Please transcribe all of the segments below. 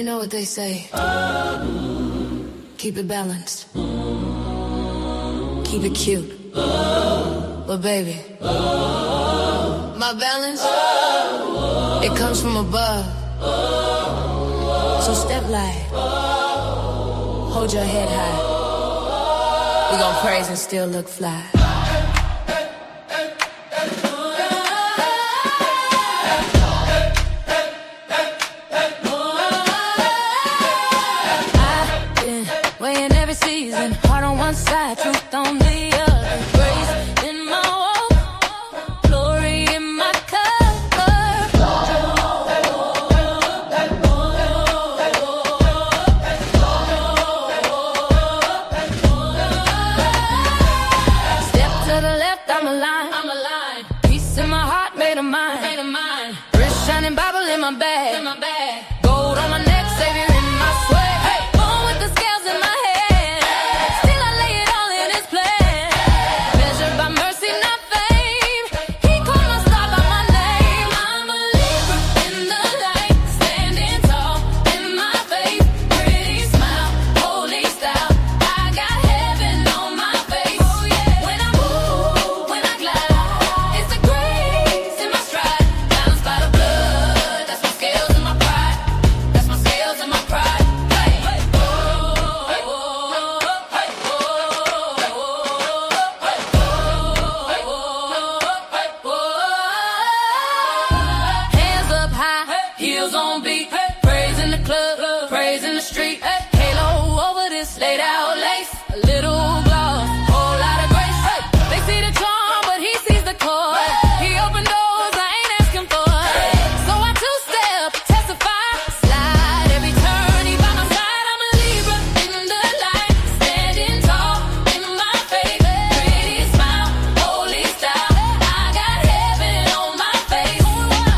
You know what they say. Keep it balanced. Keep it cute. But baby, my balance, it comes from above. So step light. Hold your head high. We gon' praise and still look fly. Weighing every season, heart on one side, truth on the other. Grace in my walk, glory in my cover. Step to the left, I'm aligned. Peace in my heart, made of mine. Wrist shining, Bible in my bag. Gold on my neck, Savior in my swag. Hey, born with the scales in my head. Still I lay it all in His plan. Measured by mercy, not fame. He called my star by my name. I'm a Libra in the light, standing tall in my faith. Pretty smile, holy style. I got heaven on my face. Oh yeah. When I move, when I glide, it's the grace in my stride. Balanced by the blood, that's my scales and my pride. That's my scales and my pride. Hey, hey, oh, hey, oh, hey, oh, hey, oh, hey, oh. Hands up high, heels on beat. Praise in the club, praise in the street. Halo over this laid out lace. A little gloss, whole lot of grace. They see the charm, but He sees the core. He opened doors I ain't asking for. So I two-step, testify, slide every turn. He by my side. I'm a Libra in the light, standing tall in my faith. Pretty smile, holy style. I got heaven on my face.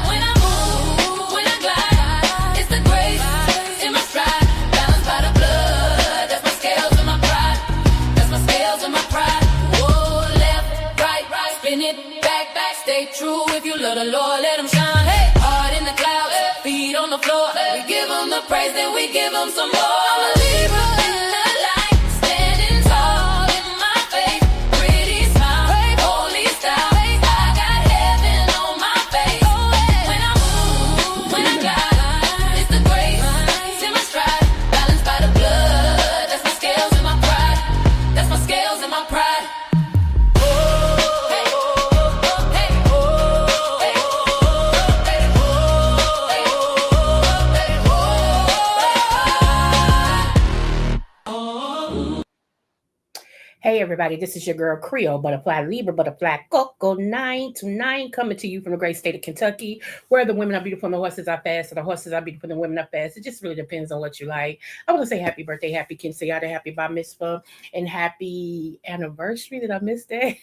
When I move, when I glide, it's the grace in my stride. Balanced by the blood, that's my scales and my pride. That's my scales and my pride. Whoa, left, right, spin it, back, stay true. If you love the Lord, let Him shine. Hey, heart in the clouds, feet on the floor. We give Him the praise, then we give Him some more. I'm a Libra in the light, standing tall in my faith. Pretty smile, holy style. I got heaven on my face. When I move, when I glide, it's the grace in my stride. Balanced by the blood, that's my scales and my pride. That's my scales and my pride. Hey everybody, this is your girl Creole, Butterfly Libra, Butterfly Coco 929, coming to you from the great state of Kentucky, where the women are beautiful and the horses are fast, and the horses are beautiful and the women are fast. It just really depends on what you like. I want to say happy birthday, happy quinceañera, happy bar mitzvah, and happy anniversary. Did I miss that?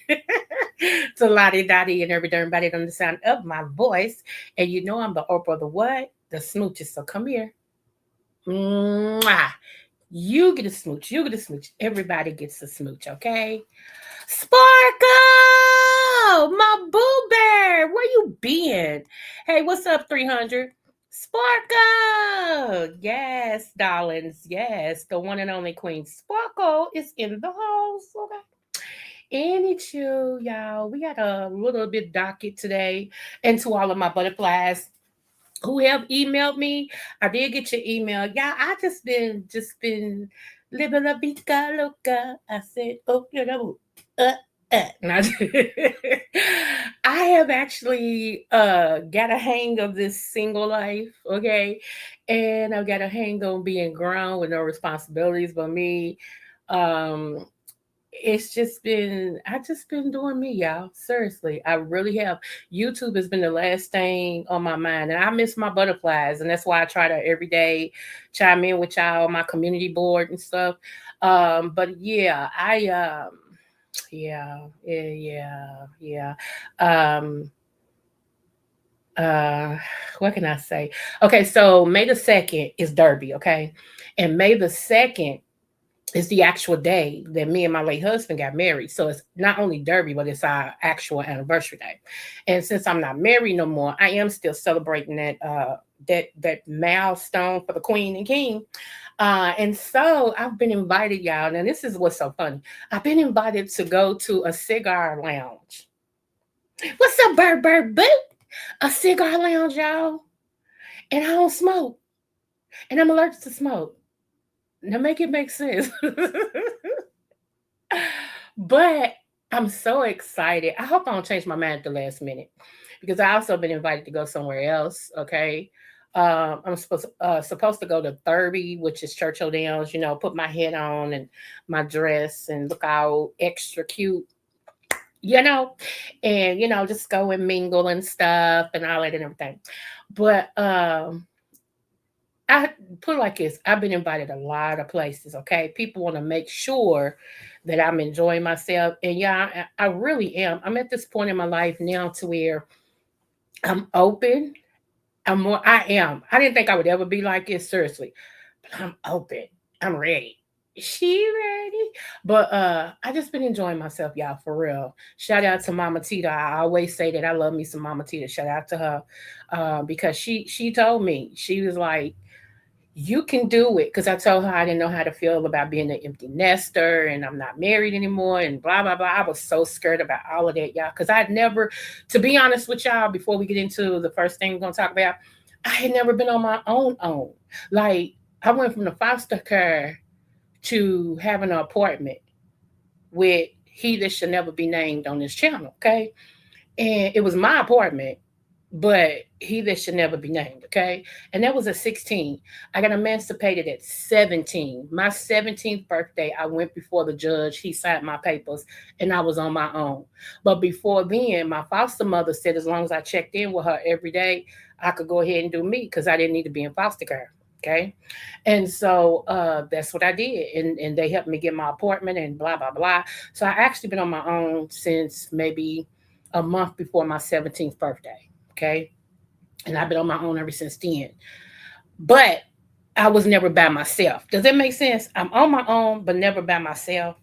To Lottie Dottie and everybody on the sound of my voice. And you know I'm the Oprah of the what? The smooches. So come here. Mwah. You get a smooch. You get a smooch. Everybody gets a smooch, okay? Sparkle! My boo bear! Where you been? Hey, what's up, 300? Sparkle! Yes, darlings. Yes, the one and only Queen Sparkle is in the house, okay? And it's you, y'all. We got a little bit docket today. And to all of my butterflies who have emailed me, I did get your email. Yeah, I just been living la vida loca. I said, oh, you know, I have actually got a hang of this single life, okay? And I've got a hang on being grown with no responsibilities but me. I've just been doing me, y'all. Seriously, I really have. YouTube has been the last thing on my mind, and I miss my butterflies, and that's why I try to every day chime in with y'all on my community board and stuff. But yeah, yeah. What can I say? Okay, so May the 2nd is Derby, okay, and May the 2nd is the actual day that me and my late husband got married. So it's not only Derby, but it's our actual anniversary day. And since I'm not married no more, I am still celebrating that that milestone for the queen and king. And so I've been invited, y'all. Now this is what's so funny. I've been invited to go to a cigar lounge. What's up, Bird Boo? A cigar lounge, y'all. And I don't smoke. And I'm allergic to smoke. Now make it make sense. But I'm so excited. I hope I don't change my mind at the last minute because I also been invited to go somewhere else. Okay. I'm supposed to go to Thurby, which is Churchill Downs, put my head on and my dress and look all extra cute, you know, and just go and mingle and stuff and all that and everything. But I put it like this. I've been invited a lot of places. Okay. People want to make sure that I'm enjoying myself. And yeah, I really am. I'm at this point in my life now to where I'm open. I am. I didn't think I would ever be like this, seriously. But I'm open. I'm ready. She ready? But I just been enjoying myself, y'all, for real. Shout out to Mama Tita. I always say that I love me some Mama Tita. Shout out to her. Because she told me, she was like, you can do it, because I told her I didn't know how to feel about being an empty nester and I'm not married anymore and blah blah blah. I was so scared about all of that, y'all, because I'd never, to be honest with y'all, before we get into the first thing we're gonna talk about, I had never been on my own. Like, I went from the foster care to having an apartment with he that should never be named on this channel, okay? And it was my apartment, but he that should never be named, okay? And that was at 16. I got emancipated at 17. My 17th birthday, I went before the judge. He signed my papers, and I was on my own. But before then, my foster mother said as long as I checked in with her every day, I could go ahead and do me because I didn't need to be in foster care. Okay. And so that's what I did. And they helped me get my apartment and blah, blah, blah. So I actually been on my own since maybe a month before my 17th birthday. Okay. And I've been on my own ever since then. But I was never by myself. Does that make sense? I'm on my own, but never by myself.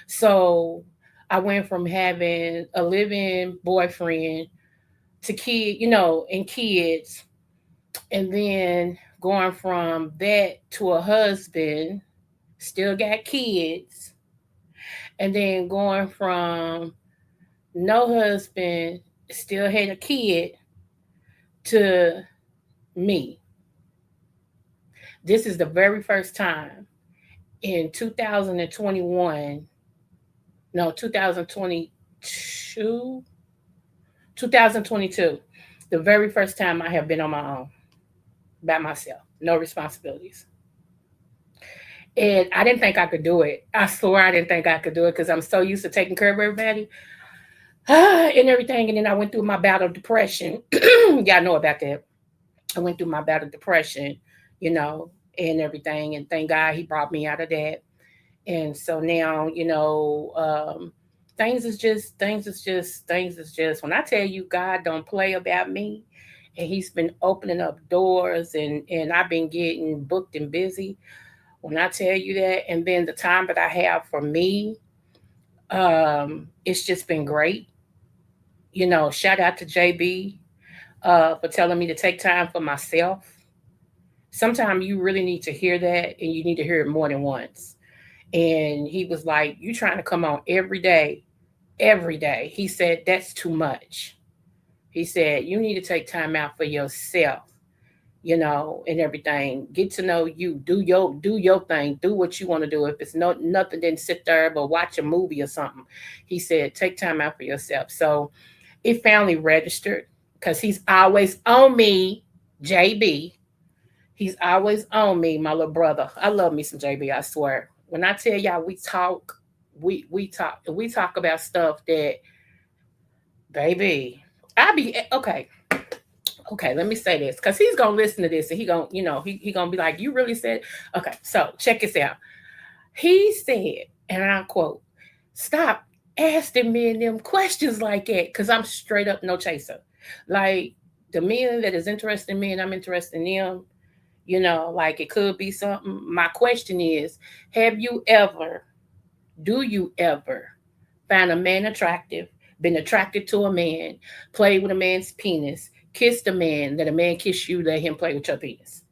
So I went from having a living boyfriend to and kids, and then going from that to a husband, still got kids, and then going from no husband, still had a kid, to me. This is the very first time in 2021, no, 2022, 2022, the very first time I have been on my own, by myself, no responsibilities. And I didn't think I could do it. I swear I didn't think I could do it because I'm so used to taking care of everybody and everything. And then I went through my bout of depression. Y'all know about that. I went through my bout of depression, you know, and everything. And thank God he brought me out of that. And so now, things is just when I tell you God don't play about me, and he's been opening up doors, and I've been getting booked and busy. When I tell you that, and then the time that I have for me, it's just been great. Shout out to JB for telling me to take time for myself. Sometimes you really need to hear that, and you need to hear it more than once. And he was like, "You trying to come on every day, every day?" He said, "That's too much." He said, "You need to take time out for yourself, and everything. Get to know you. Do your thing. Do what you want to do. If it's nothing, then sit there but watch a movie or something." He said, "Take time out for yourself." So it finally registered because he's always on me, JB. He's always on me, my little brother. I love me some JB, I swear. When I tell y'all we talk, we talk about stuff that, baby, I be okay. Okay, let me say this because he's gonna listen to this and he gonna be like, "You really said?" Okay, so check this out. He said, and I quote, "Stop asking me them questions like that because I'm straight up no chaser. Like, the men that is interested in me and I'm interested in them, like, it could be something. My question is, have you ever, do you ever find a man attractive, been attracted to a man, played with a man's penis, kiss the man, let a man kiss you, let him play with your penis.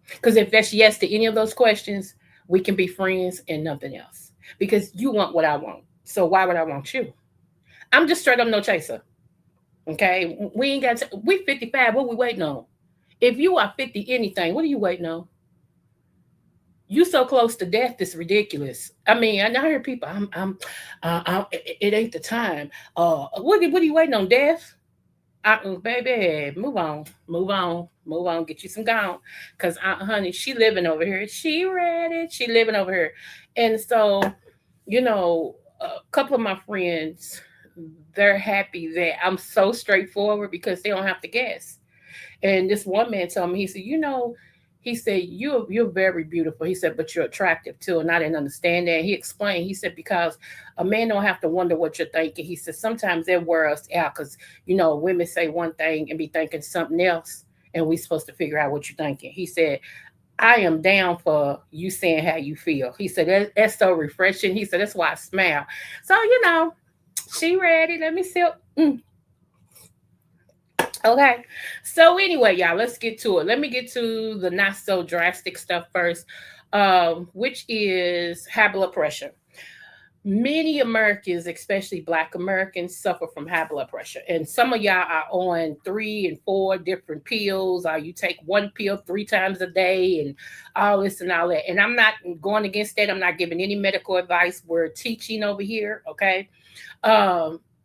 Because if that's yes to any of those questions, we can be friends and nothing else. Because you want what I want. So why would I want you? I'm just straight up no chaser. Okay. We ain't got we 55. What we waiting on? If you are 50 anything, what are you waiting on? You so close to death, it's ridiculous. I mean, I hear people, it ain't the time. What are you waiting on, death? Baby, move on, move on, move on. Get you some gone, cause honey, she living over here. She ready. She living over here, and so, a couple of my friends, they're happy that I'm so straightforward because they don't have to guess. And this one man told me, he said, he said, you're very beautiful. He said, but you're attractive too. And I didn't understand that. He explained, he said, because a man don't have to wonder what you're thinking. He said, sometimes that wear us out because, women say one thing and be thinking something else. And we supposed to figure out what you're thinking. He said, I am down for you saying how you feel. He said, that's so refreshing. He said, that's why I smile. So, she ready. Let me sip. Okay. So anyway, y'all, let's get to it. Let me get to the not so drastic stuff first, which is high blood pressure. Many Americans, especially Black Americans, suffer from high blood pressure. And some of y'all are on 3 and 4 different pills, or you take one pill 3 times a day and all this and all that. And I'm not going against that. I'm not giving any medical advice. We're teaching over here. Okay.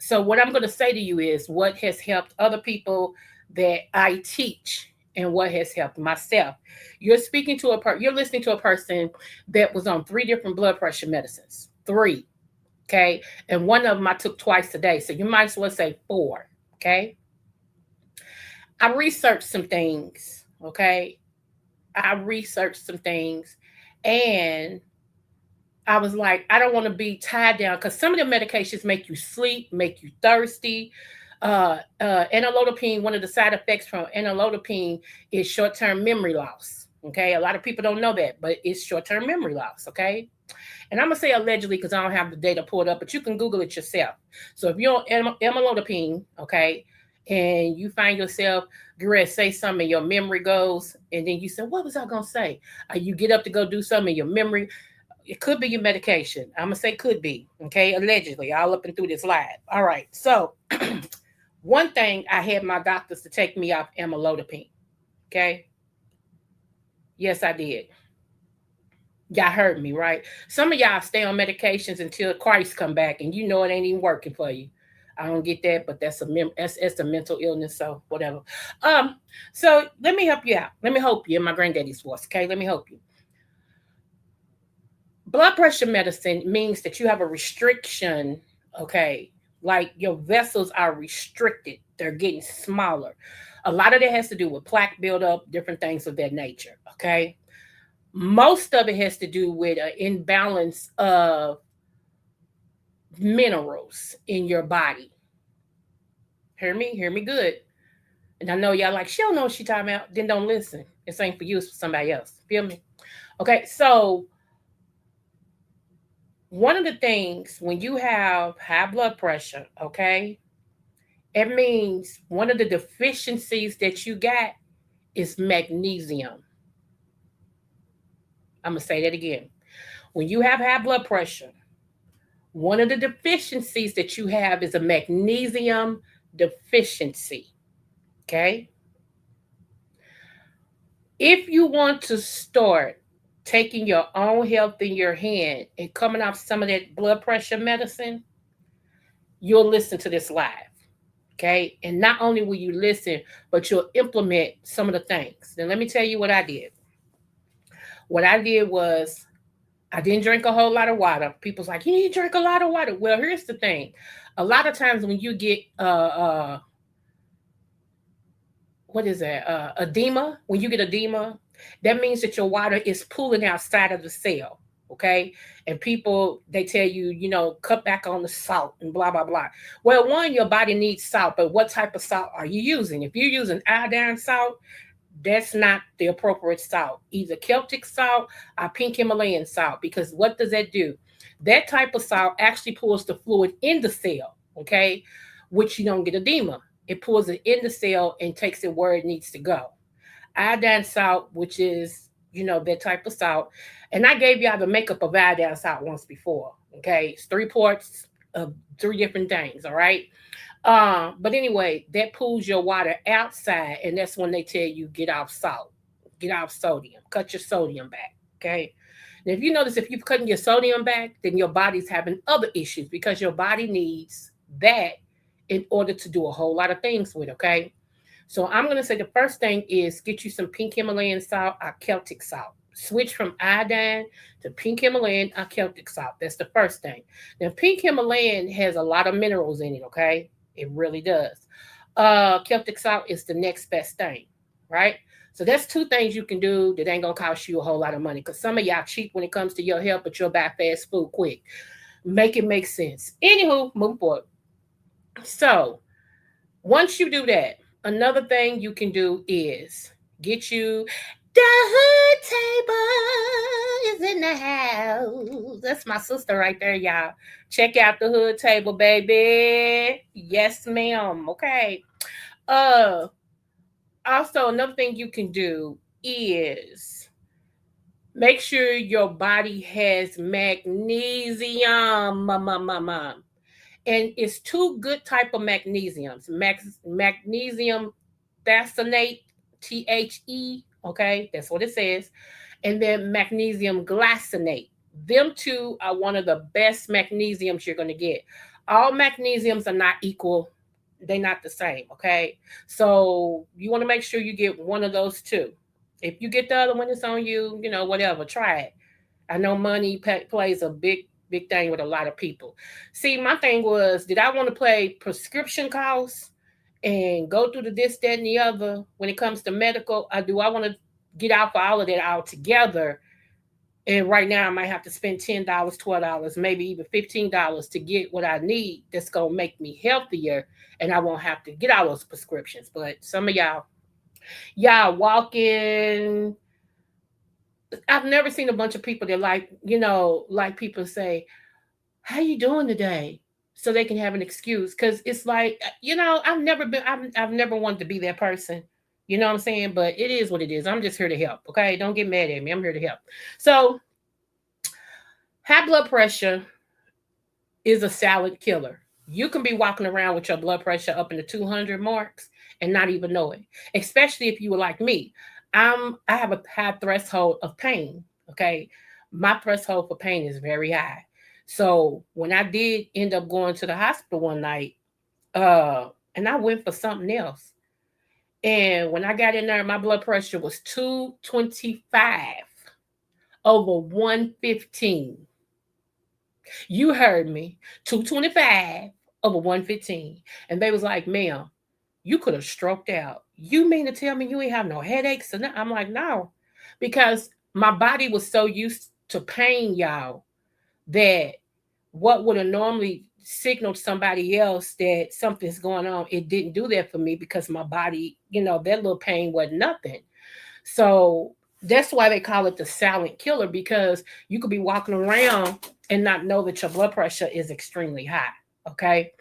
So what I'm going to say to you is what has helped other people that I teach and what has helped myself. You're you're listening to a person that was on 3 different blood pressure medicines. 3. Okay. And one of them I took twice a day. So you might as well say 4. Okay. I researched some things. Okay. I researched some things and I was like, I don't want to be tied down because some of the medications make you sleep, make you thirsty. Amlodipine, one of the side effects from amlodipine is short-term memory loss. Okay, a lot of people don't know that, but it's short-term memory loss. Okay, and I'm gonna say allegedly because I don't have the data pulled up, but you can Google it yourself. So if you're on amlodipine, okay, and you find yourself, Garrett, say something, your memory goes, and then you say, "What was I gonna say?" You get up to go do something, your memory. It could be your medication. I'm gonna say could be. Okay, allegedly, all up and through this live. All right. So, one thing I had my doctors to take me off amlodipine. Okay. Yes, I did. Y'all heard me, right? Some of y'all stay on medications until Christ come back, and you know it ain't even working for you. I don't get that, but that's a mental illness, so whatever. So let me help you out. Let me help you in my granddaddy's voice. Okay, let me help you. Blood pressure medicine means that you have a restriction, okay? Like your vessels are restricted, they're getting smaller. A lot of that has to do with plaque buildup, different things of that nature, okay? Most of it has to do with an imbalance of minerals in your body. Hear me good. And I know y'all like, she don't know what she talking about, then don't listen. This ain't for you, it's for somebody else. Feel me? Okay, so one of the things when you have high blood pressure, okay, it means one of the deficiencies that you got is magnesium. I'm going to say that again. When you have high blood pressure, one of the deficiencies that you have is a magnesium deficiency. Okay. If you want to start taking your own health in your hand and coming off some of that blood pressure medicine, you'll listen to this live. Okay. And not only will you listen, but you'll implement some of the things. Now, let me tell you what I did. What I did was I didn't drink a whole lot of water. People's like, you need to drink a lot of water. Well, here's the thing. A lot of times when you get what is that? Edema. When you get edema, that means that your water is pooling outside of the cell. Okay. And people, they tell you, cut back on the salt and blah, blah, blah. Well, one, your body needs salt, but what type of salt are you using? If you're using iodine salt, that's not the appropriate salt. Either Celtic salt or pink Himalayan salt, because what does that do? That type of salt actually pulls the fluid in the cell, okay, which you don't get edema. It pulls it in the cell and takes it where it needs to go. Iodine salt, which is, that type of salt. And I gave y'all the makeup of iodine salt once before. Okay. It's 3 parts of 3 different things. All right. But anyway, that pulls your water outside, and that's when they tell you get off salt, get off sodium, cut your sodium back. Okay. And if you notice, if you're cutting your sodium back, then your body's having other issues because your body needs that in order to do a whole lot of things with. Okay. So I'm gonna say the first thing is get you some pink Himalayan salt or Celtic salt. Switch from iodine to pink Himalayan or Celtic salt. That's the first thing. Now, pink Himalayan has a lot of minerals in it, okay? It really does. Celtic salt is the next best thing, right? So that's 2 things you can do that ain't gonna cost you a whole lot of money. Cause some of y'all cheap when it comes to your health, but you'll buy fast food quick. Make it make sense. Anywho, move forward. So once you do that, another thing you can do is get you the hood table is in the house. That's my sister right there, y'all. Check out the hood table, baby. Yes, ma'am. Okay. Uh Also, another thing you can do is make sure your body has magnesium. And it's 2 good type of magnesiums. Magnesium thasonate, THE, okay, that's what it says, and then magnesium glycinate. Them 2 are one of the best magnesiums you're going to get. All magnesiums are not equal. They're not the same, okay? So you want to make sure you get one of those 2. If you get the other one, it's on you, whatever, try it. I know money plays a big thing with a lot of people. See, my thing was, did I want to play prescription costs and go through the this, that, and the other when it comes to medical? Or do I want to get out for all of that altogether? And right now, I might have to spend $10, $12, maybe even $15 to get what I need that's going to make me healthier. And I won't have to get all those prescriptions. But some of y'all walking. I've never seen a bunch of people that like people say, how you doing today? So they can have an excuse. Cause it's like, I've never wanted to be that person. You know what I'm saying? But it is what it is. I'm just here to help. Okay. Don't get mad at me. I'm here to help. So high blood pressure is a silent killer. You can be walking around with your blood pressure up in the 200 marks and not even know it. Especially if you were like me. I have a high threshold of pain. Okay. My threshold for pain is very high. So when I did end up going to the hospital one night, and I went for something else. And when I got in there, my blood pressure was 225 over 115. You heard me. 225 over 115. And they was like, ma'am, you could have stroked out. You mean to tell me you ain't have no headaches? And I'm like, no. Because my body was so used to pain, y'all, that what would have normally signaled somebody else that something's going on, it didn't do that for me because my body, that little pain was nothing. So that's why they call it the silent killer, because you could be walking around and not know that your blood pressure is extremely high. Okay.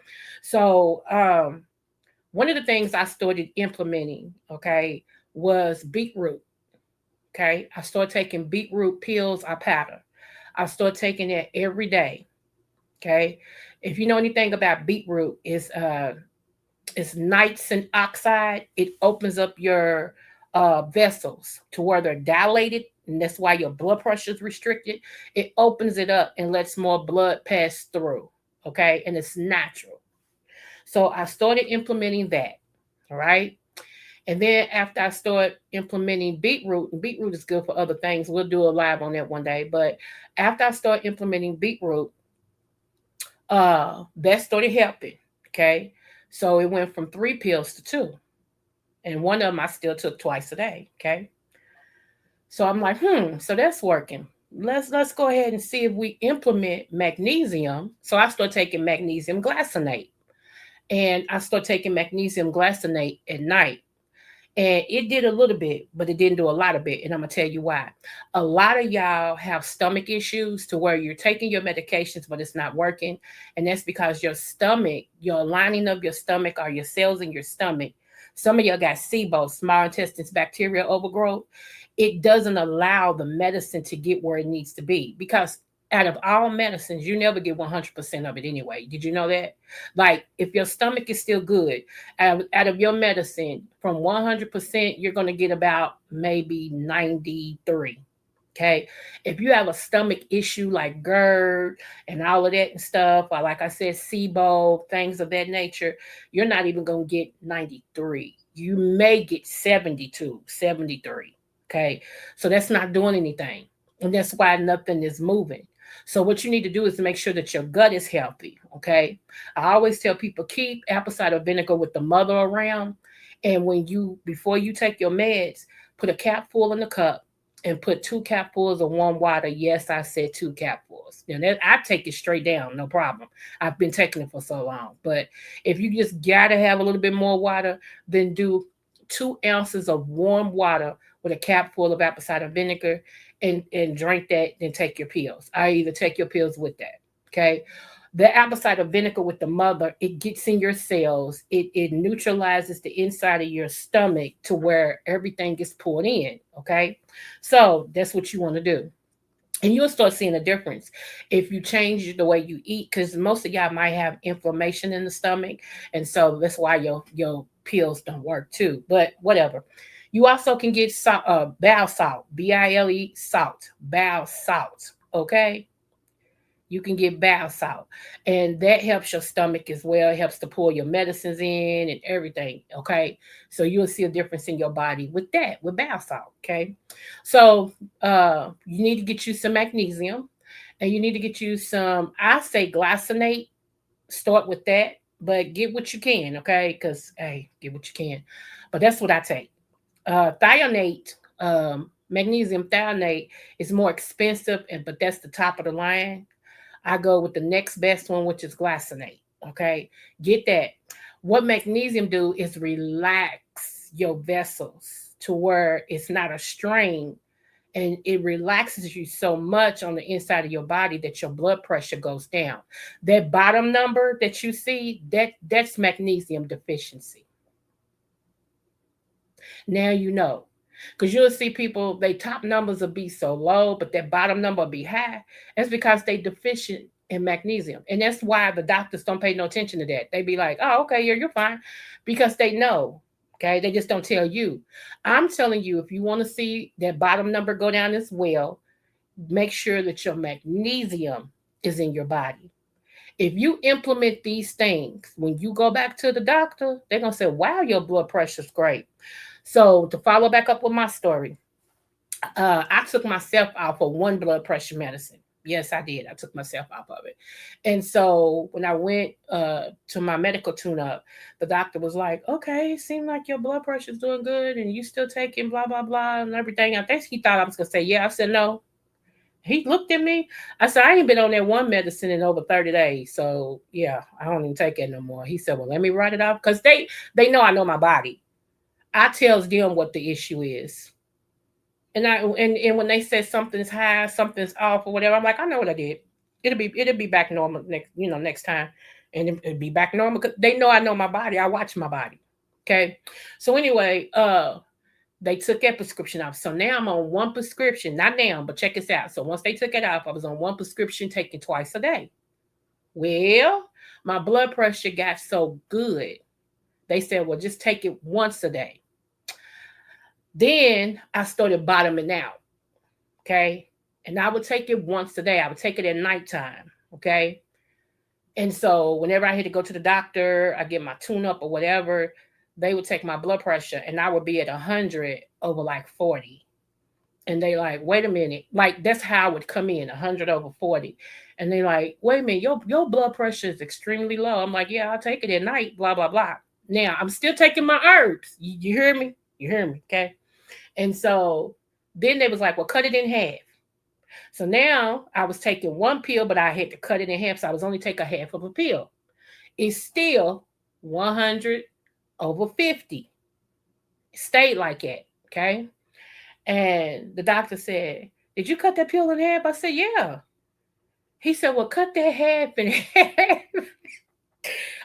So one of the things I started implementing, okay, was beetroot. Okay. I started taking beetroot pills or powder. I started taking it every day. Okay. If you know anything about beetroot, it's niacin oxide. It opens up your vessels to where they're dilated, and that's why your blood pressure is restricted. It opens it up and lets more blood pass through. Okay. And it's natural. So I started implementing that. All right. And then after I started implementing beetroot, and beetroot is good for other things. We'll do a live on that one day. But after I started implementing beetroot, that started helping. Okay. So it went from 3 pills to 2. And one of them I still took twice a day. Okay. So I'm like, so that's working. Let's go ahead and see if we implement magnesium. So I started taking magnesium glycinate. And I started taking magnesium glycinate at night. And it did a little bit, but it didn't do a lot of it. And I'm gonna tell you why. A lot of y'all have stomach issues to where you're taking your medications, but it's not working. And that's because your stomach, your lining of your stomach, or your cells in your stomach, some of y'all got SIBO, small intestines bacterial overgrowth. It doesn't allow the medicine to get where it needs to be, because out of all medicines, you never get 100% of it anyway. Did you know that? Like, if your stomach is still good, out of your medicine, from 100%, you're going to get about maybe 93. Okay. If you have a stomach issue like GERD and all of that and stuff, or like I said, SIBO, things of that nature, you're not even going to get 93. You may get 72, 73. Okay. So that's not doing anything. And that's why nothing is moving. So what you need to do is to make sure that your gut is healthy. Okay. I always tell people, keep apple cider vinegar with the mother around. And before you take your meds, put a cap full in the cup and put 2 capfuls of warm water. Yes, I said 2 capfuls. And I take it straight down, no problem. I've been taking it for so long. But if you just gotta have a little bit more water, then do 2 ounces of warm water with a cap full of apple cider vinegar, and drink that, then take your pills. I either take your pills with that. Okay. The apple cider vinegar with the mother, it gets in your cells. It neutralizes the inside of your stomach to where everything gets pulled in. Okay. So that's what you want to do. And you'll start seeing a difference if you change the way you eat, because most of y'all might have inflammation in the stomach. And so that's why your pills don't work too. But whatever. You also can get salt, bowel salt, BILE salt, bowel salt. Okay. You can get bath salt, and that helps your stomach as well. It helps to pull your medicines in and everything. Okay. So you'll see a difference in your body with that, with bath salt. Okay. So you need to get you some magnesium, and you need to get you some, I say glycinate. Start with that, but get what you can. Okay. Because, hey, get what you can. But that's what I take. Thionate, magnesium thionate is more expensive, but that's the top of the line. I go with the next best one, which is glycinate. Okay, get that. What magnesium do is relax your vessels to where it's not a strain, and it relaxes you so much on the inside of your body that your blood pressure goes down. That bottom number that you see, that's magnesium deficiency. Now you know. Because you'll see people, they top numbers will be so low, but their bottom number will be high. That's because they deficient in magnesium. And that's why the doctors don't pay no attention to that. They be like, oh, okay, yeah, you're fine. Because they know. Okay. They just don't tell you. I'm telling you, if you want to see that bottom number go down as well, make sure that your magnesium is in your body. If you implement these things, when you go back to the doctor, they're going to say, wow, your blood pressure's great. So to follow back up with my story, I took myself off of one blood pressure medicine. Yes, I did. I took myself off of it. And so when I went to my medical tune up, the doctor was like, okay, it seems like your blood pressure is doing good and you still taking blah, blah, blah, and everything. I think he thought I was going to say, yeah. I said, no. He looked at me. I said, I ain't been on that one medicine in over 30 days. So yeah, I don't even take it no more. He said, well, let me write it off. Because they know my body. I tells them what the issue is. And when they say something's high, something's off or whatever, I'm like, I know what I did. It'll be back normal next time, and it'll be back normal because they know I know my body. I watch my body. Okay, so anyway, they took that prescription off. So now I'm on one prescription, not now, but check this out. So once they took it off, I was on one prescription taken twice a day. Well, my blood pressure got so good. They said, well, just take it once a day. Then I started bottoming out. Okay. And I would take it once a day. I would take it at nighttime. Okay. And so whenever I had to go to the doctor, I get my tune up or whatever, they would take my blood pressure and I would be at 100 over like 40. And they like, wait a minute. Like that's how I would come in, 100 over 40. And they like, wait a minute, your blood pressure is extremely low. I'm like, yeah, I'll take it at night, blah, blah, blah. Now I'm still taking my herbs. You hear me? You hear me? Okay. And so then they was like, well, cut it in half. So now I was taking one pill, but I had to cut it in half. So I was only taking half of a pill. It's still 100 over 50. Stayed like that. Okay. And the doctor said, "Did you cut that pill in half?" I said, "Yeah." He said, "Well, cut that half in half.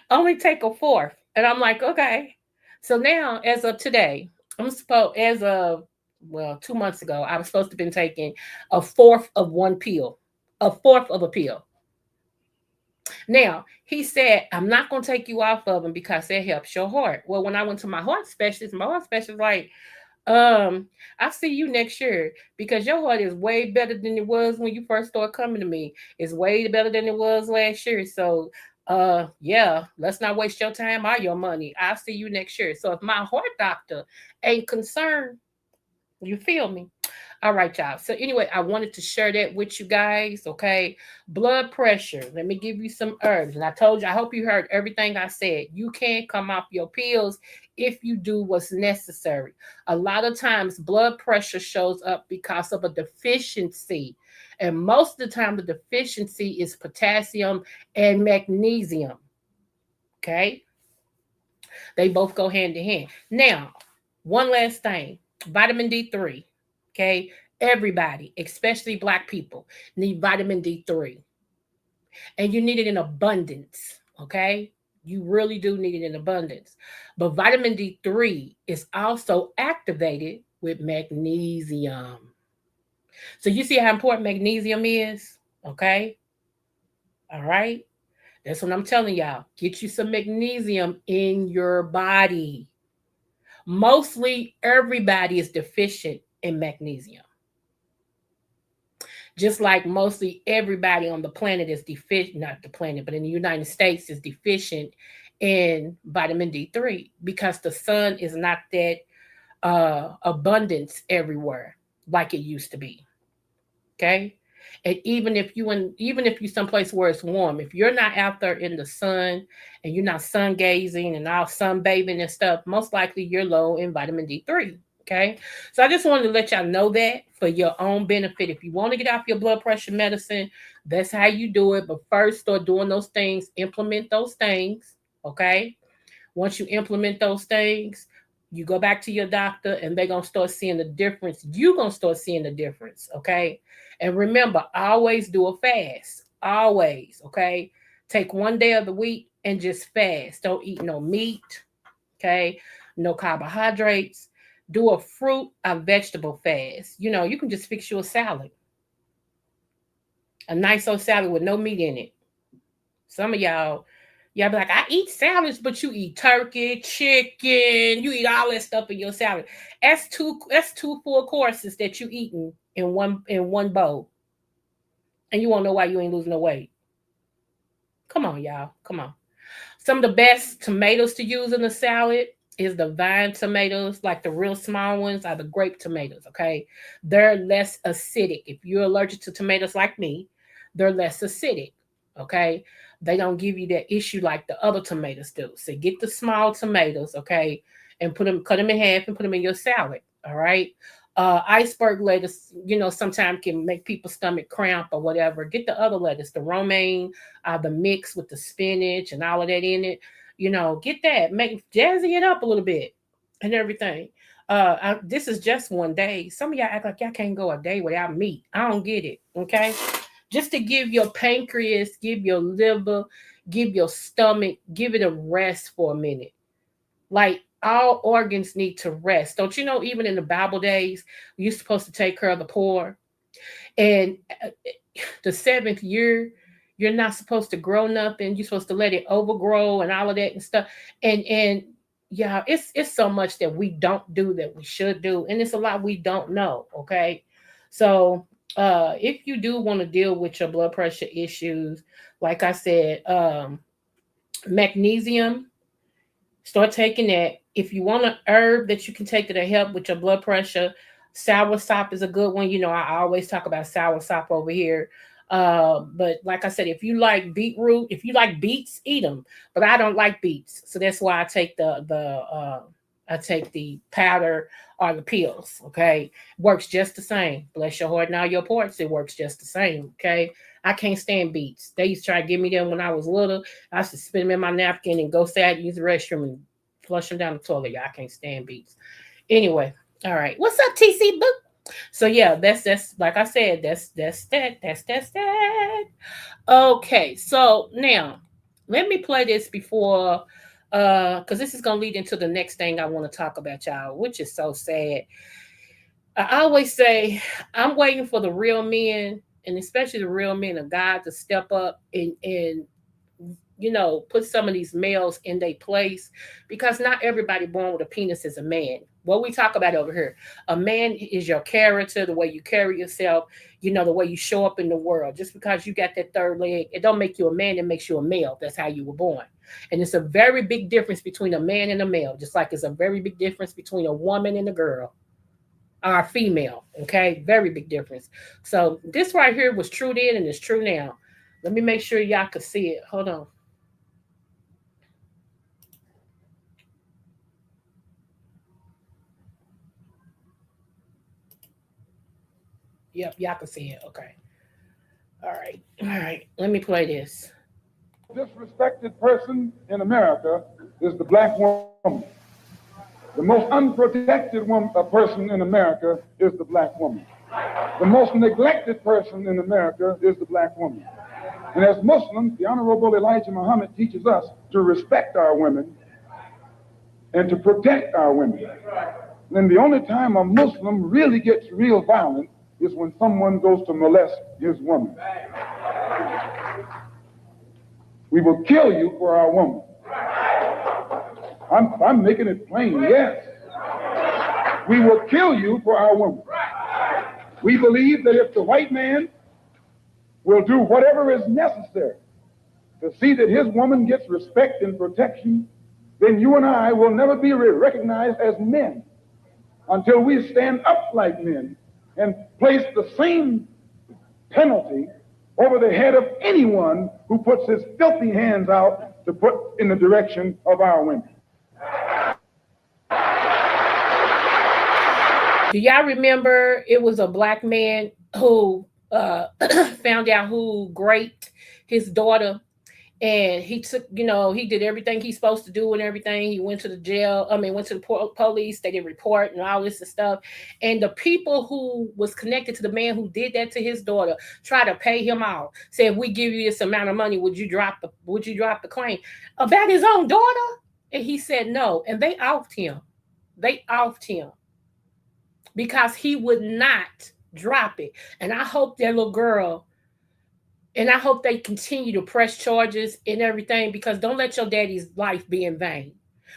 Only take a fourth." And I'm like, "Okay." So now, as of today, I'm supposed, as of, well, 2 months ago, I was supposed to have been taking a fourth of one pill, a fourth of a pill. Now, he said, "I'm not going to take you off of them because it helps your heart." Well, when I went to my heart specialist, like, um, I'll see you next year because your heart is way better than it was when you first started coming to me. It's way better than it was last year. So, yeah, let's not waste your time or your money. I'll see you next year. So if my heart doctor ain't concerned, you feel me? All right, y'all. So anyway, I wanted to share that with you guys. Okay. Blood pressure. Let me give you some herbs. And I told you, I hope you heard everything I said. You can't come off your pills if you do what's necessary. A lot of times blood pressure shows up because of a deficiency. And most of the time the deficiency is potassium and magnesium. Okay. They both go hand in hand. Now, one last thing, vitamin D3. Okay. Everybody, especially Black people, need vitamin D3, and you need it in abundance. Okay. You really do need it in abundance. But vitamin D3 is also activated with magnesium. So you see how important magnesium is? Okay. All right. That's what I'm telling y'all. Get you some magnesium in your body. Mostly everybody is deficient in magnesium. Just like mostly everybody on the planet is deficient, not the planet, but in the United States is deficient in vitamin D3 because the sun is not that abundance everywhere like it used to be. Okay. And even if you someplace where it's warm, if you're not out there in the sun and you're not sun gazing and all sunbathing and stuff, most likely you're low in vitamin D3. Okay. So I just wanted to let y'all know that for your own benefit. If you want to get off your blood pressure medicine, that's how you do it. But first start doing those things, implement those things. Okay. Once you implement those things, you go back to your doctor and they're going to start seeing the difference. You're going to start seeing the difference. Okay. And remember, always do a fast. Always. Okay. Take one day of the week and just fast. Don't eat no meat. Okay. No carbohydrates. Do a fruit, a vegetable fast. You know, you can just fix you a salad, a nice old salad with no meat in it. Some of y'all be like, "I eat salads," but you eat turkey, chicken, you eat all that stuff in your salad. That's two full courses that you eating in one bowl. And you won't know why you ain't losing no weight. Come on, y'all. Come on. Some of the best tomatoes to use in a salad is the vine tomatoes, like the real small ones are the grape tomatoes, okay? They're less acidic. If you're allergic to tomatoes like me, they're less acidic, okay? They don't give you that issue like the other tomatoes do. So get the small tomatoes, okay, and cut them in half and put them in your salad, all right? Iceberg lettuce, sometimes can make people's stomach cramp or whatever. Get the other lettuce, the romaine, the mix with the spinach and all of that in it. Get that, make jazzy it up a little bit and everything. This is just one day. Some of y'all act like y'all can't go a day without meat. I don't get it. Okay, just to give your pancreas, give your liver, give your stomach, give it a rest for a minute. Like all organs need to rest. Don't you know? Even in the Bible days, you're supposed to take care of the poor, and the seventh year you're not supposed to grow nothing. You're supposed to let it overgrow and all of that and stuff. And yeah, it's so much that we don't do that we should do, and it's a lot we don't know. Okay, so if you do want to deal with your blood pressure issues, like I said, magnesium, start taking that. If you want an herb that you can take to help with your blood pressure, sour sop is a good one. I always talk about sour sop over here. But like I said, if you like beetroot, if you like beets, eat them. But I don't like beets, so that's why I take the powder or the pills. Okay, works just the same. Bless your heart and all your parts. It works just the same. Okay, I can't stand beets. They used to try to give me them when I was little. I used to spit them in my napkin and go say I use the restroom and flush them down the toilet. Y'all, I can't stand beets. Anyway, all right. What's up, TC Book? So yeah, that's like I said, that's that. Okay, so now let me play this before because this is gonna lead into the next thing I want to talk about, y'all, which is so sad. I always say I'm waiting for the real men, and especially the real men of God, to step up and put some of these males in their place, because not everybody born with a penis is a man. What we talk about over here, a man is your character, the way you carry yourself, the way you show up in the world. Just because you got that third leg, it don't make you a man, it makes you a male. That's how you were born. And it's a very big difference between a man and a male, just like it's a very big difference between a woman and a girl or a female. Okay, very big difference. So this right here was true then and it's true now. Let me make sure y'all can see it. Hold on. Yep, y'all can see it. Okay. All right. All right. Let me play this. Disrespected person in America is the black woman. The most unprotected person in America is the black woman. The most neglected person in America is the black woman. And as Muslims, the Honorable Elijah Muhammad teaches us to respect our women and to protect our women. And the only time a Muslim really gets real violent is when someone goes to molest his woman. We will kill you for our woman. I'm making it plain, yes. We will kill you for our woman. We believe that if the white man will do whatever is necessary to see that his woman gets respect and protection, then you and I will never be recognized as men until we stand up like men and place the same penalty over the head of anyone who puts his filthy hands out to put in the direction of our women. Do y'all remember it was a black man who found out who raped his daughter, and he took, he did everything he's supposed to do and everything. He went to the jail. I mean, went to the police. They did report and all this and stuff. And the people who was connected to the man who did that to his daughter tried to pay him out. Said, if we give you this amount of money, would you drop the claim about his own daughter? And he said no. And they offed him. They offed him because he would not drop it. And I hope that little girl, and I hope they continue to press charges and everything, because don't let your daddy's life be in vain.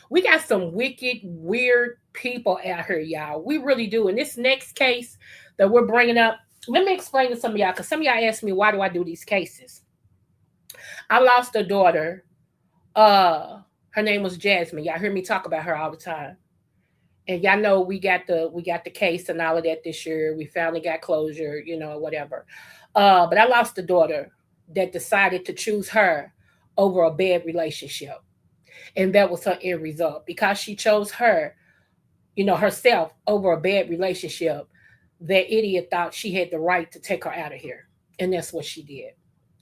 We got some wicked, weird people out here, y'all. We really do. In this next case that we're bringing up, let me explain to some of y'all, because some of y'all ask me, why do I do these cases? I lost a daughter. Her name was Jasmine. Y'all hear me talk about her all the time. And y'all know we got the case and all of that this year. We finally got closure, whatever. But I lost a daughter that decided to choose her over a bad relationship. And that was her end result. Because she chose her, herself over a bad relationship, that idiot thought she had the right to take her out of here. And that's what she did.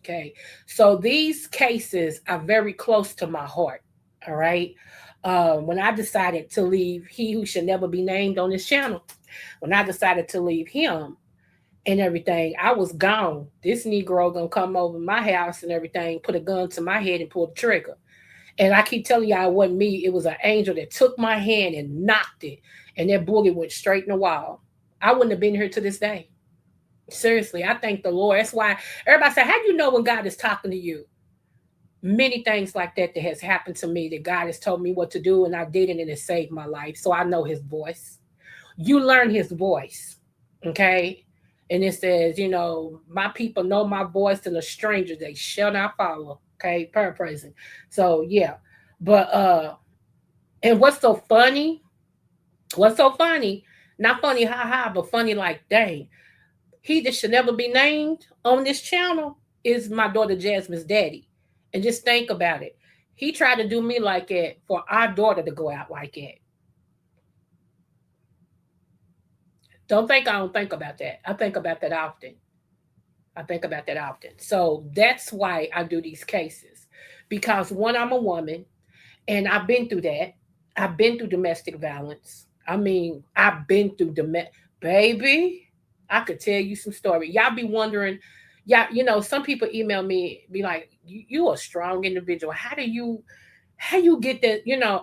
Okay. So these cases are very close to my heart. All right. When I decided to leave He Who Should Never Be Named on this channel, when I decided to leave him and everything, I was gone. This Negro gonna come over my house and everything, put a gun to my head and pull the trigger. And I keep telling y'all, it wasn't me. It was an angel that took my hand and knocked it. And that bullet went straight in the wall. I wouldn't have been here to this day. Seriously, I thank the Lord. That's why everybody say, how do you know when God is talking to you? Many things like that has happened to me, that God has told me what to do and I did it and it saved my life. So I know his voice. You learn his voice. Okay. And it says, my people know my voice, and a stranger they shall not follow. Okay. Paraphrasing. So yeah. But and what's so funny? Not funny, haha, but funny like dang. He that should never be named on this channel is my daughter Jasmine's daddy. And just think about it. He tried to do me like that for our daughter to go out like that. Don't think I don't think about that. I think about that often. So that's why I do these cases. Because one, I'm a woman, and I've been through that. I've been through domestic violence. I mean, I've been through baby. I could tell you some story. Y'all be wondering, yeah, some people email me, be like, you a strong individual. How you get that?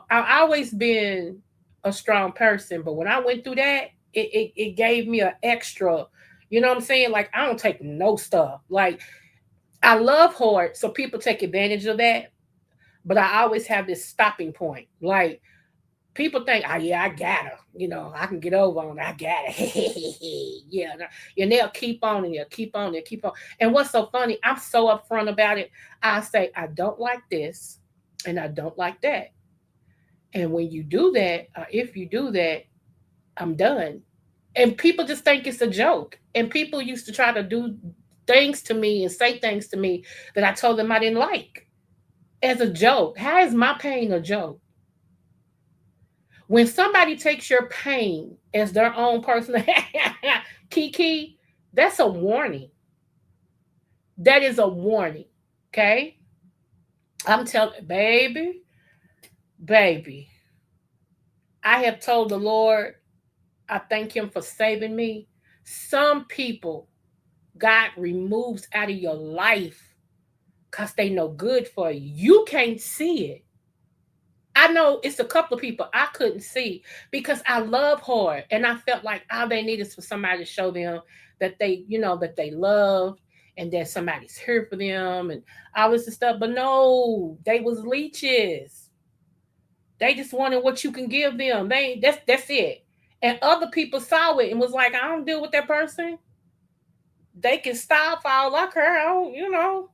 I've always been a strong person, but when I went through that, it gave me an extra, you know what I'm saying? Like, I don't take no stuff. Like, I love hard, so people take advantage of that. But I always have this stopping point. Like, people think, oh yeah, I gotta, I can get over on it. I gotta, yeah, and they'll keep on and they'll keep on and keep on. And what's so funny, I'm so upfront about it. I say I don't like this, and I don't like that. And when you do that, or if you do that, I'm done. And people just think it's a joke. And people used to try to do things to me and say things to me that I told them I didn't like as a joke. How is my pain a joke? When somebody takes your pain as their own personal Kiki, that's a warning. That is a warning. Okay? I'm telling baby, I have told the Lord, I thank him for saving me. Some people God removes out of your life because they know good for you. You can't see it. I know it's a couple of people I couldn't see because I love hard, and I felt like all they need is for somebody to show them that they love, and that somebody's here for them and all this stuff. But no, they was leeches. They just wanted what you can give them. That's it. And other people saw it and was like, I don't deal with that person. They can stop all like her, I don't.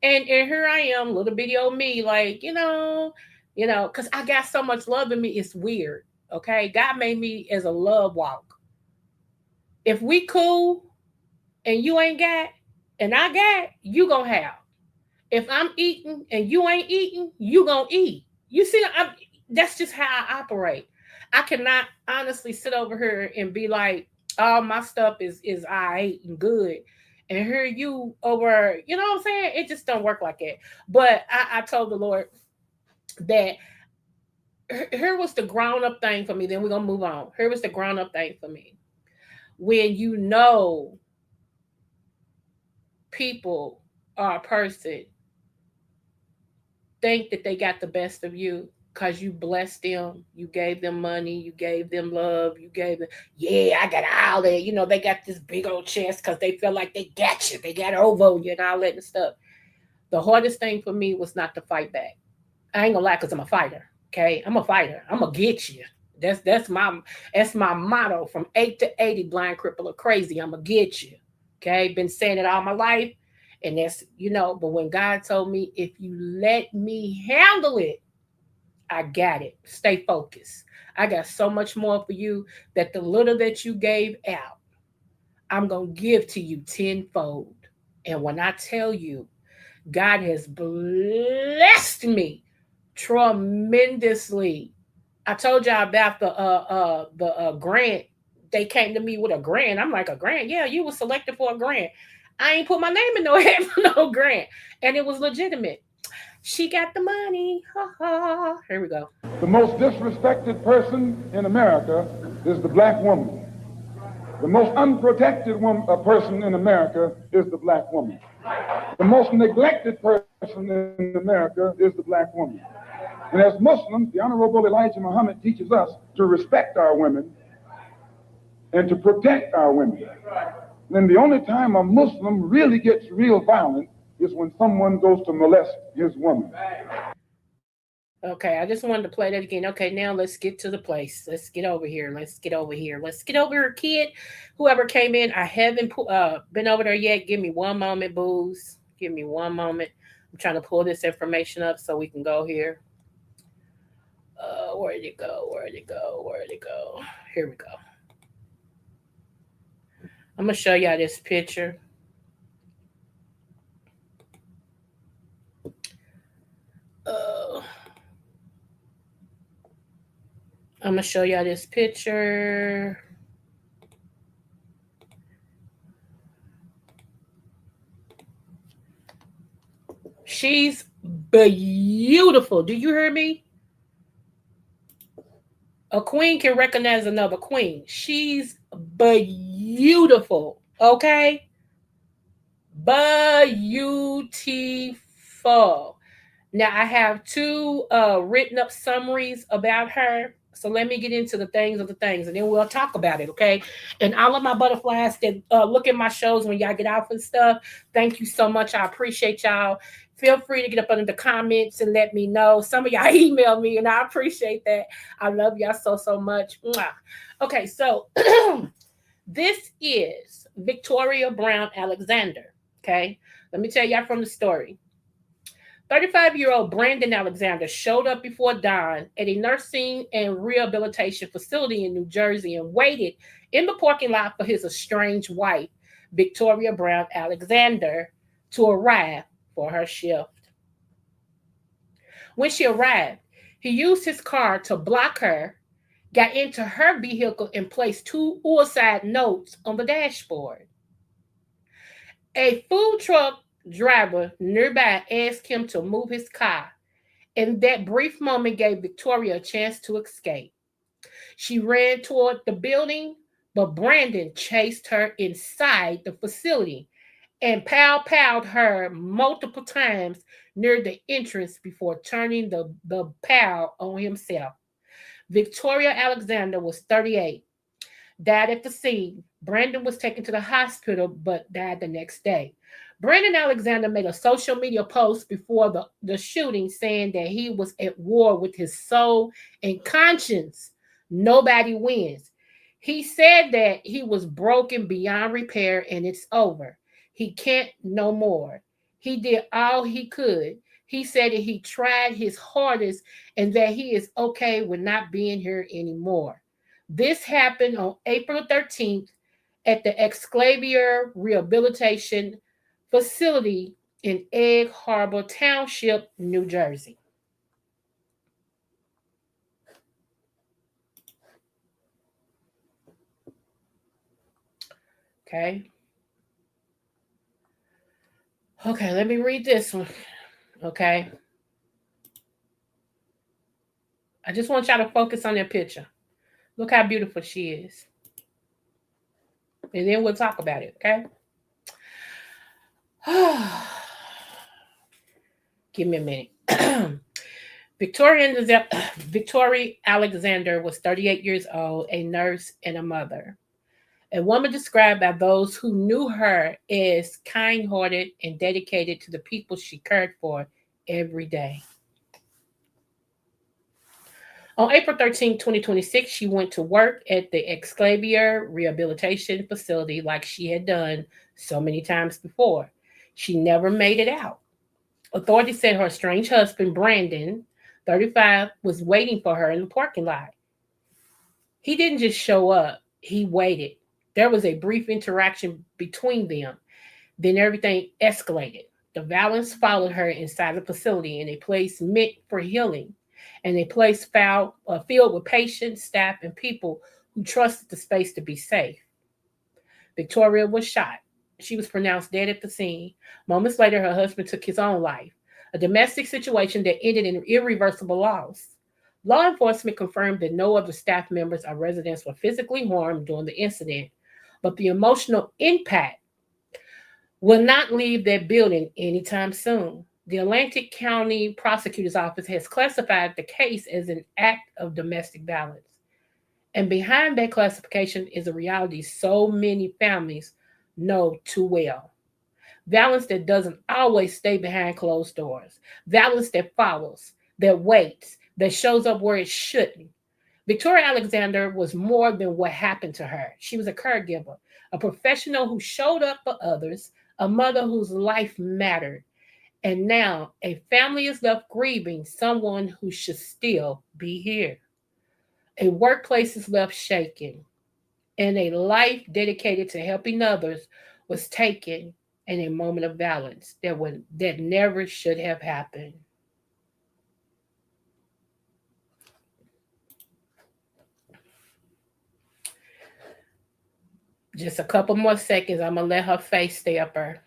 And here I am, little bitty old me, like, because I got so much love in me, it's weird. Okay. God made me as a love walk. If we cool and you ain't got, and I got, you gonna have. If I'm eating and you ain't eating, you gonna eat. You see, that's just how I operate. I cannot honestly sit over here and be like, all my stuff is I ate and good. And here you over, you know what I'm saying? It just don't work like that. But I told the Lord that here was the grown up thing for me. Then we're gonna move on. Here was the grown up thing for me. When people or a person think that they got the best of you because you blessed them, you gave them money, you gave them love, you gave them, yeah, I got all that. They got this big old chest because they feel like they got you, they got over you and all that and stuff. The hardest thing for me was not to fight back. I ain't gonna lie, because I'm a fighter. Okay, I'm a fighter. I'm gonna get you. That's my motto from 8 to 80, blind, cripple, or crazy. I'm gonna get you. Okay, been saying it all my life, and that's. But when God told me, if you let me handle it, I got it. Stay focused. I got so much more for you that the little that you gave out, I'm gonna give to you tenfold. And when I tell you, God has blessed me tremendously. I told y'all about the grant. They came to me with a grant. I'm like, a grant? Yeah, you were selected for a grant. I ain't put my name in no head for no grant, and it was legitimate. She got the money. Ha ha. Here we go. The most disrespected person in America is the black woman. The most unprotected person in America is the black woman. The most neglected person in America is the black woman. And as Muslims, the Honorable Elijah Muhammad teaches us to respect our women and to protect our women. And the only time a Muslim really gets real violent is when someone goes to molest his woman. Okay, I just wanted to play that again. Okay, now let's get to the place. Let's get over here. Let's get over here. Let's get over here, kid. Whoever came in, I haven't been over there yet. Give me one moment, booze. Give me one moment. I'm trying to pull this information up so we can go here. Where'd it go? Where'd it go? Where'd it go? Here we go. I'm gonna show y'all this picture. I'm gonna show y'all this picture. She's beautiful. Do you hear me? A queen can recognize another queen. She's beautiful, okay? Beautiful. Now I have two written up summaries about her. So let me get into the things of the things, and then we'll talk about it, okay? And all of my butterflies that look at my shows when y'all get out and stuff, thank you so much. I appreciate y'all. Feel free to get up under the comments and let me know. Some of y'all email me, and I appreciate that. I love y'all so much. Mwah. Okay, so this is Victoria Brown Alexander. Okay, let me tell y'all from the story. 35-year-old Brandon Alexander showed up before dawn at a nursing and rehabilitation facility in New Jersey and waited in the parking lot for his estranged wife, Victoria Brown Alexander, to arrive for her shift. When she arrived, he used his car to block her, got into her vehicle, and placed two suicide notes on the dashboard. A food truck driver nearby asked him to move his car, and that brief moment gave Victoria a chance to escape. She ran toward the building, but Brandon chased her inside the facility and powed her multiple times near the entrance before turning the pow on himself. Victoria Alexander was 38, died at the scene. Brandon was taken to the hospital but died the next day. Brandon Alexander made a social media post before the shooting saying that he was at war with his soul and conscience. Nobody wins. He said that he was broken beyond repair and it's over. He can't no more. He did all he could. He said that he tried his hardest and that he is okay with not being here anymore. This happened on April 13th at the Exclavier Rehabilitation Facility in Egg Harbor Township, New Jersey. Okay. Okay, let me read this one. Okay. I just want y'all to focus on that picture. Look how beautiful she is. And then we'll talk about it, okay? Give me a minute. Victoria Alexander was 38 years old, a nurse and a mother. A woman described by those who knew her as kind hearted and dedicated to the people she cared for every day. On April 13, 2026, she went to work at the Exclavier Rehabilitation Facility like she had done so many times before. She never made it out. Authorities said her estranged husband, Brandon, 35, was waiting for her in the parking lot. He didn't just show up, he waited. There was a brief interaction between them. Then everything escalated. The violence followed her inside the facility in a place meant for healing, and a place filled with patients, staff, and people who trusted the space to be safe. Victoria was shot. She was pronounced dead at the scene. Moments later, her husband took his own life, a domestic situation that ended in irreversible loss. Law enforcement confirmed that no other staff members or residents were physically harmed during the incident, but the emotional impact will not leave that building anytime soon. The Atlantic County Prosecutor's Office has classified the case as an act of domestic violence. And behind that classification is a reality so many families know too well. Violence that doesn't always stay behind closed doors. Violence that follows, that waits, that shows up where it shouldn't. Victoria Alexander was more than what happened to her. She was a caregiver, a professional who showed up for others, a mother whose life mattered. And now a family is left grieving someone who should still be here. A workplace is left shaken, and a life dedicated to helping others was taken in a moment of violence that never should have happened. Just a couple more seconds. I'm gonna let her face stay up her.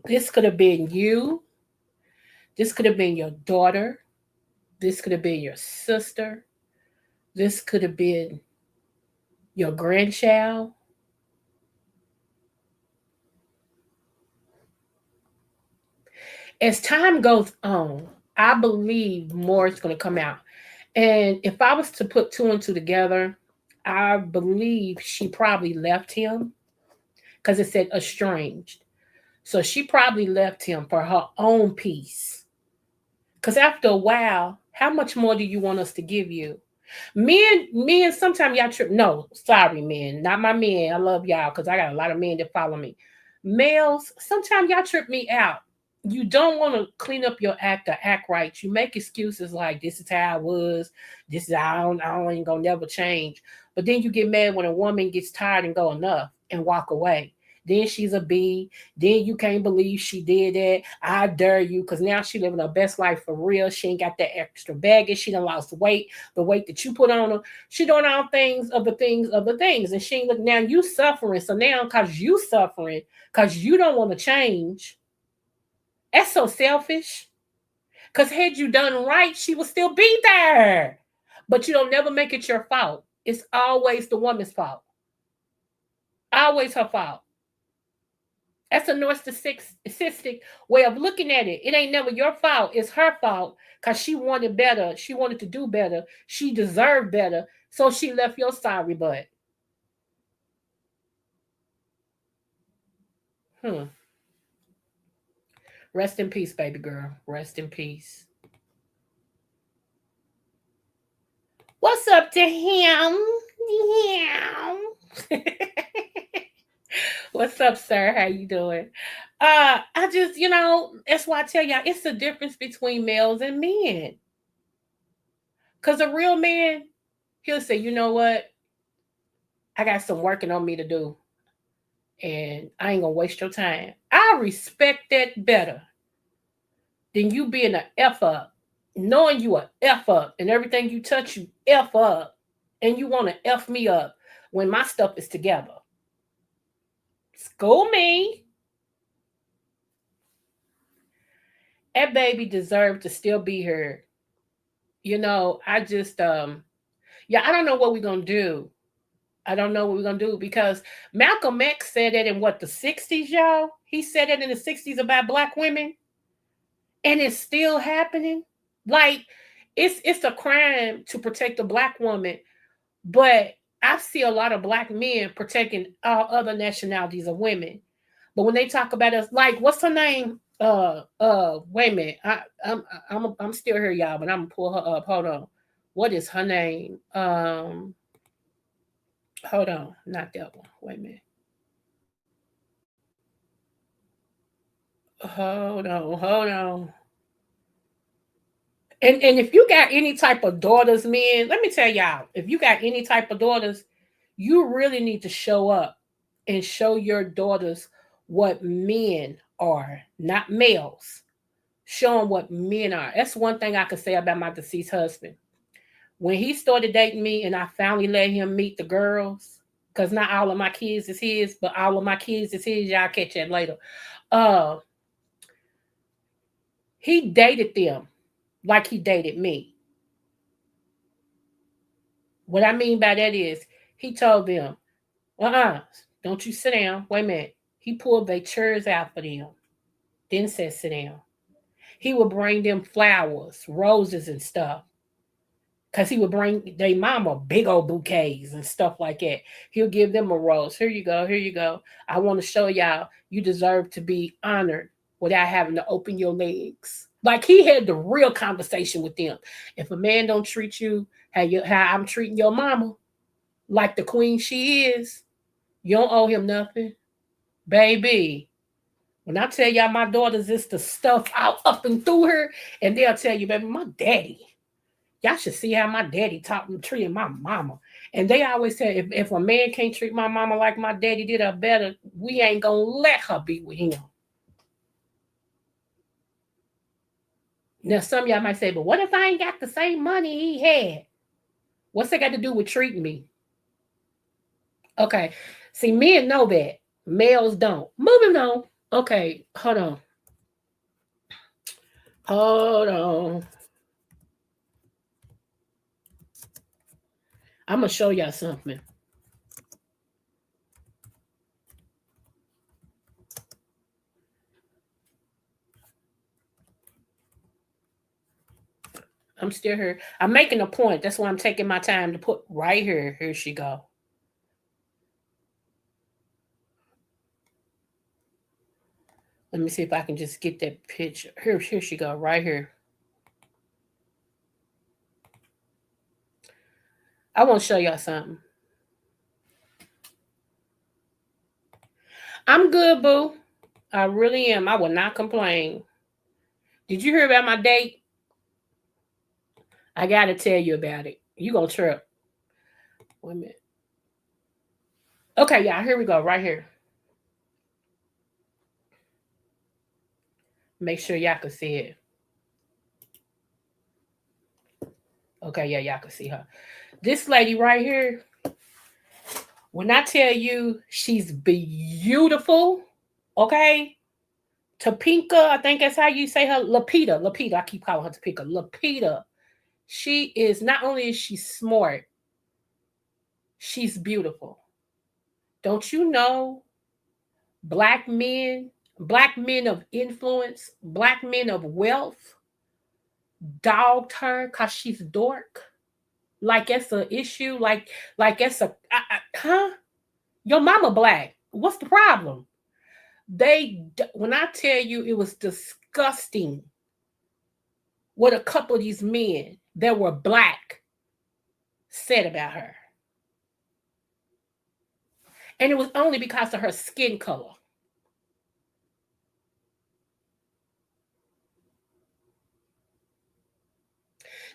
This could have been you. This could have been your daughter. This could have been your sister. This could have been your grandchild. As time goes on, I believe more is going to come out. And if I was to put two and two together, I believe she probably left him because it said estranged. So she probably left him for her own peace. Because after a while, how much more do you want us to give you? Men, sometimes y'all trip. No, sorry, men, not my men. I love y'all because I got a lot of men that follow me. Males, sometimes y'all trip me out. You don't want to clean up your act or act right. You make excuses like this is how I was, this is how I don't ain't gonna never change. But then you get mad when a woman gets tired and go enough and walk away. Then she's a B. Then you can't believe she did that. I dare you, because now she living her best life for real. She ain't got that extra baggage. She done lost weight, the weight that you put on her. She doing all things of the things of the things. And she ain't look now you suffering. So now because you suffering, because you don't want to change, that's so selfish. Because had you done right, she would still be there. But you don't never make it your fault. It's always the woman's fault. Always her fault. That's a narcissistic way of looking at it. It ain't never your fault. It's her fault because she wanted better. She wanted to do better. She deserved better. So she left your sorry butt. Hmm. Rest in peace, baby girl. Rest in peace. What's up to him? Yeah. What's up, sir? How you doing? I just, that's why I tell y'all it's the difference between males and men. Cause a real man, he'll say, you know what? I got some working on me to do, and I ain't gonna waste your time. I respect that better than you being a F up, knowing you a F up, and everything you touch you F up, and you want to F me up when my stuff is together. School me. That baby deserved to still be here. I just yeah, I don't know what we're gonna do. I don't know what we're gonna do because Malcolm X said that in what, the 60s, y'all? He said that in the 60s about black women, and it's still happening. Like it's a crime to protect a black woman, but I see a lot of black men protecting all other nationalities of women. But when they talk about us, like what's her name? Wait a minute. I'm still here, y'all, but I'm gonna pull her up. Hold on. What is her name? Hold on, not that one. Wait a minute. Hold on. And if you got any type of daughters, men, let me tell y'all, if you got any type of daughters, you really need to show up and show your daughters what men are, not males. Show them what men are. That's one thing I could say about my deceased husband. When he started dating me and I finally let him meet the girls, because not all of my kids is his, but all of my kids is his. Y'all catch that later. Uh, he dated them like he dated me. What I mean by that is he told them, don't you sit down. Wait a minute. He pulled their chairs out for them, then said, sit down. He would bring them flowers, roses, and stuff. Because he would bring their mama big old bouquets and stuff like that. He'll give them a rose. Here you go. Here you go. I want to show y'all you deserve to be honored without having to open your legs. Like he had the real conversation with them. If a man don't treat you how I'm treating your mama, like the queen she is, you don't owe him nothing. Baby, when I tell y'all my daughters is the stuff out up and through her, and they'll tell you, baby, my daddy. Y'all should see how my daddy taught me treating my mama. And they always say, if a man can't treat my mama like my daddy did her better, we ain't gonna let her be with him. Now, some of y'all might say, but what if I ain't got the same money he had? What's that got to do with treating me? Okay. See, men know that. Males don't. Moving on. Okay, hold on. Hold on. I'm gonna show y'all something. I'm still here. I'm making a point. That's why I'm taking my time to put right here. Here she go. Let me see if I can just get that picture. Here she go, right here. I want to show y'all something. I'm good, boo. I really am. I will not complain. Did you hear about my date? I gotta tell you about it. You gonna trip. Wait a minute. Okay, yeah, here we go, right here. Make sure y'all can see it. Okay, yeah, y'all can see her. This lady right here, when I tell you she's beautiful, okay? Topeka, I think that's how you say her. Lapita, Lapita. I keep calling her Topeka. Lapita. She is not only is she smart, she's beautiful. Don't you know black men, black men of influence, black men of wealth dogged her because she's dork? Like it's an issue. Like it's a huh? Your mama black. What's the problem? When I tell you it was disgusting what a couple of these men that were black said about her. And it was only because of her skin color.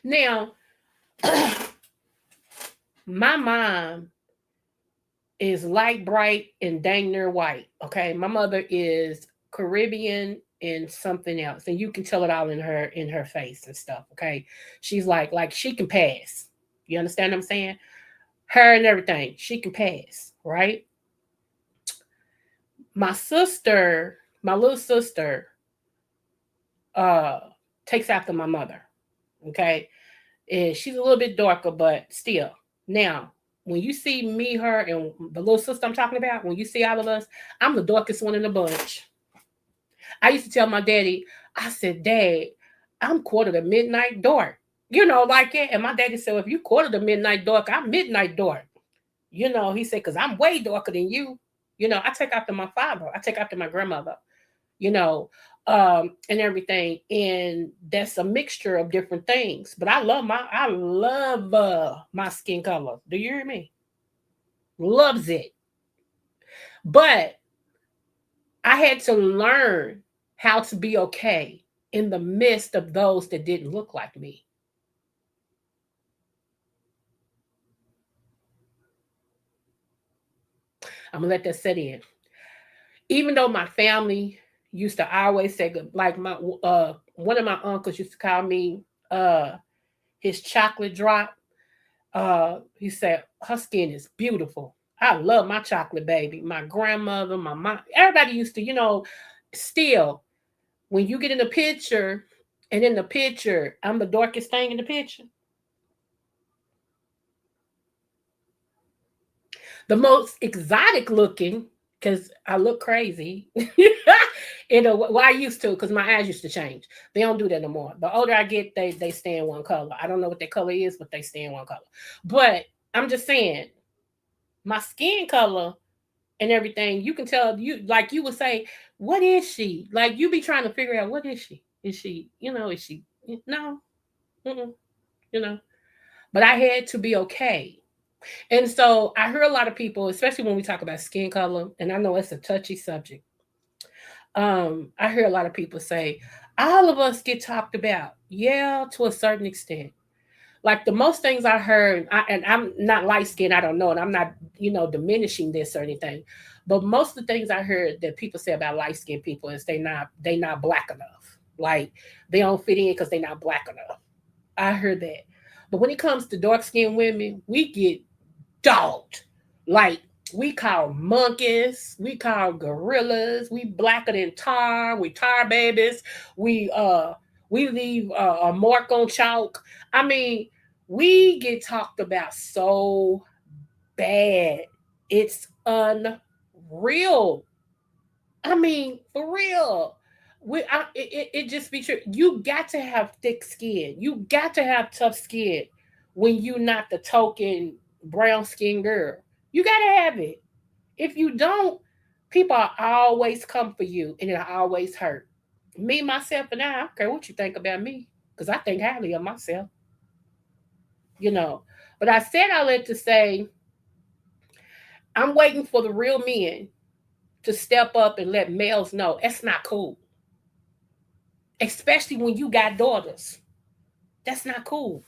Now, my mom is light bright and dang near white. Okay. My mother is Caribbean and something else. And you can tell it all in her face and stuff. Okay. She's like she can pass. You understand what I'm saying? Her and everything. She can pass, right? My sister, my little sister, uh, takes after my mother. Okay. And she's a little bit darker, but still. Now, when you see me, her, and the little sister I'm talking about, when you see all of us, I'm the darkest one in the bunch. I used to tell my daddy, I said, Dad, I'm quarter to midnight dark. You know, like it. And my daddy said, well, if you quarter to midnight dark, I'm midnight dark. You know, he said, because I'm way darker than you. You know, I take after my father. I take after my grandmother. You know, and everything. And that's a mixture of different things. But I love my skin color. Do you hear me? Loves it. But I had to learn how to be okay in the midst of those that didn't look like me. I'm gonna let that set in. Even though my family used to always say good, like my one of my uncles used to call me his chocolate drop. He said her skin is beautiful. I love my chocolate baby. My grandmother, my mom, everybody used to, still when you get in the picture, and in the picture, I'm the darkest thing in the picture. The most exotic looking, because I look crazy. Well, I used to, because my eyes used to change. They don't do that no more. The older I get, they stay in one color. I don't know what their color is, but they stay in one color. But I'm just saying, my skin color and everything, you can tell, you like you would say, what is she? Like you be trying to figure out, what is she? Is she, is she no? Mm-mm, you know. But I had to be okay. And so I hear a lot of people, especially when we talk about skin color, and I know it's a touchy subject. I hear a lot of people say, all of us get talked about. Yeah, to a certain extent. Like the most things I heard, and I'm not light skinned, I don't know, and I'm not, diminishing this or anything. But most of the things I heard that people say about light skinned people is they not black enough. Like they don't fit in because they're not black enough. I heard that. But when it comes to dark skinned women, we get dogged. Like we call monkeys, we call gorillas, we blacker than tar, we tar babies, we leave a mark on chalk. I mean, We get talked about so bad. It's unreal. I mean, for real. It just be true. You got to have thick skin. You got to have tough skin when you not the token brown skin girl. You got to have it. If you don't, people are always come for you and it'll always hurt. Me, myself, and I don't care what you think about me because I think highly of myself, you know. But I said I let to say, I'm waiting for the real men to step up and let males know that's not cool. Especially when you got daughters. That's not cool.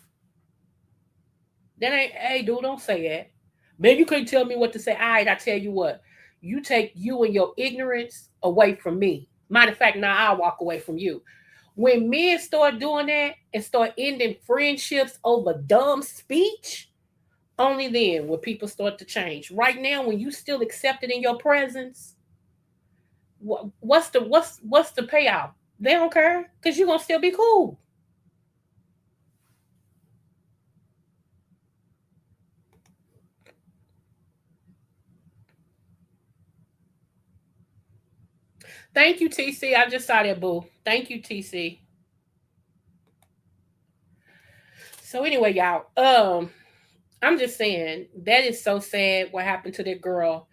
That ain't, hey, dude, don't say that. Man, you couldn't tell me what to say. All right, I tell you what. You take you and your ignorance away from me. Matter of fact, now I'll walk away from you. When men start doing that and start ending friendships over dumb speech, only then will people start to change. Right now, when you still accepted in your presence, what's the payout? They don't care because you're gonna still be cool. Thank you, TC. I just saw that, boo. Thank you, TC. So anyway, y'all, I'm just saying that is so sad what happened to that girl.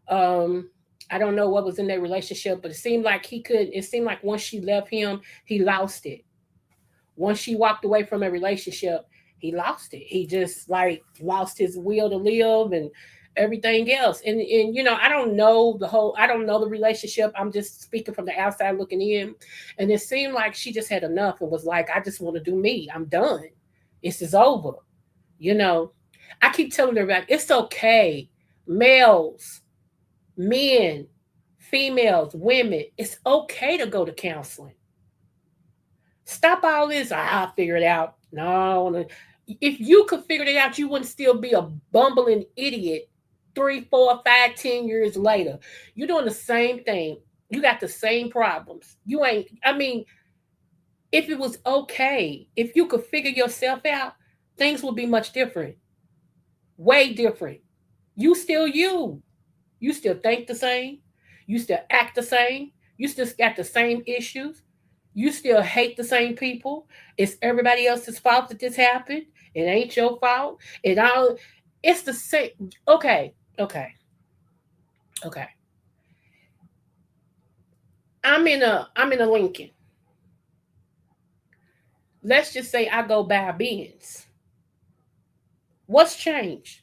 Um, I don't know what was in their relationship, but it seemed like he could. It seemed like once she left him, he lost it. Once she walked away from a relationship, he lost it. He just like lost his will to live and everything else. And I don't know I don't know the relationship. I'm just speaking from the outside looking in. And it seemed like she just had enough and was like, I just want to do me. I'm done. This is over. You know, I keep telling everybody it's okay. Males, men, females, women, it's okay to go to counseling. Stop all this. I'll figure it out. No, if you could figure it out, you wouldn't still be a bumbling idiot 3, 4, 5, 10 years later. You're doing the same thing. You got the same problems. You ain't, I mean, if it was okay, if you could figure yourself out, things would be much different. Way different. You still you. You still think the same. You still act the same. You still got the same issues. You still hate the same people. It's everybody else's fault that this happened. It ain't your fault. It all it's the same. Okay, okay, okay. I'm in a Lincoln. Let's just say I go buy a Benz. What's changed?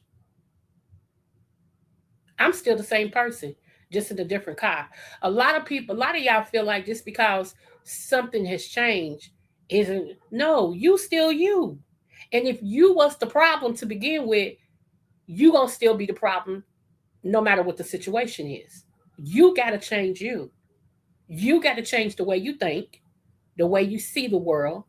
I'm still the same person, just in a different car. A lot of y'all feel like just because something has changed isn't no, you still you. And if you was the problem to begin with, you gonna still be the problem no matter what the situation is. You gotta change you. You gotta change the way you think, the way you see the world.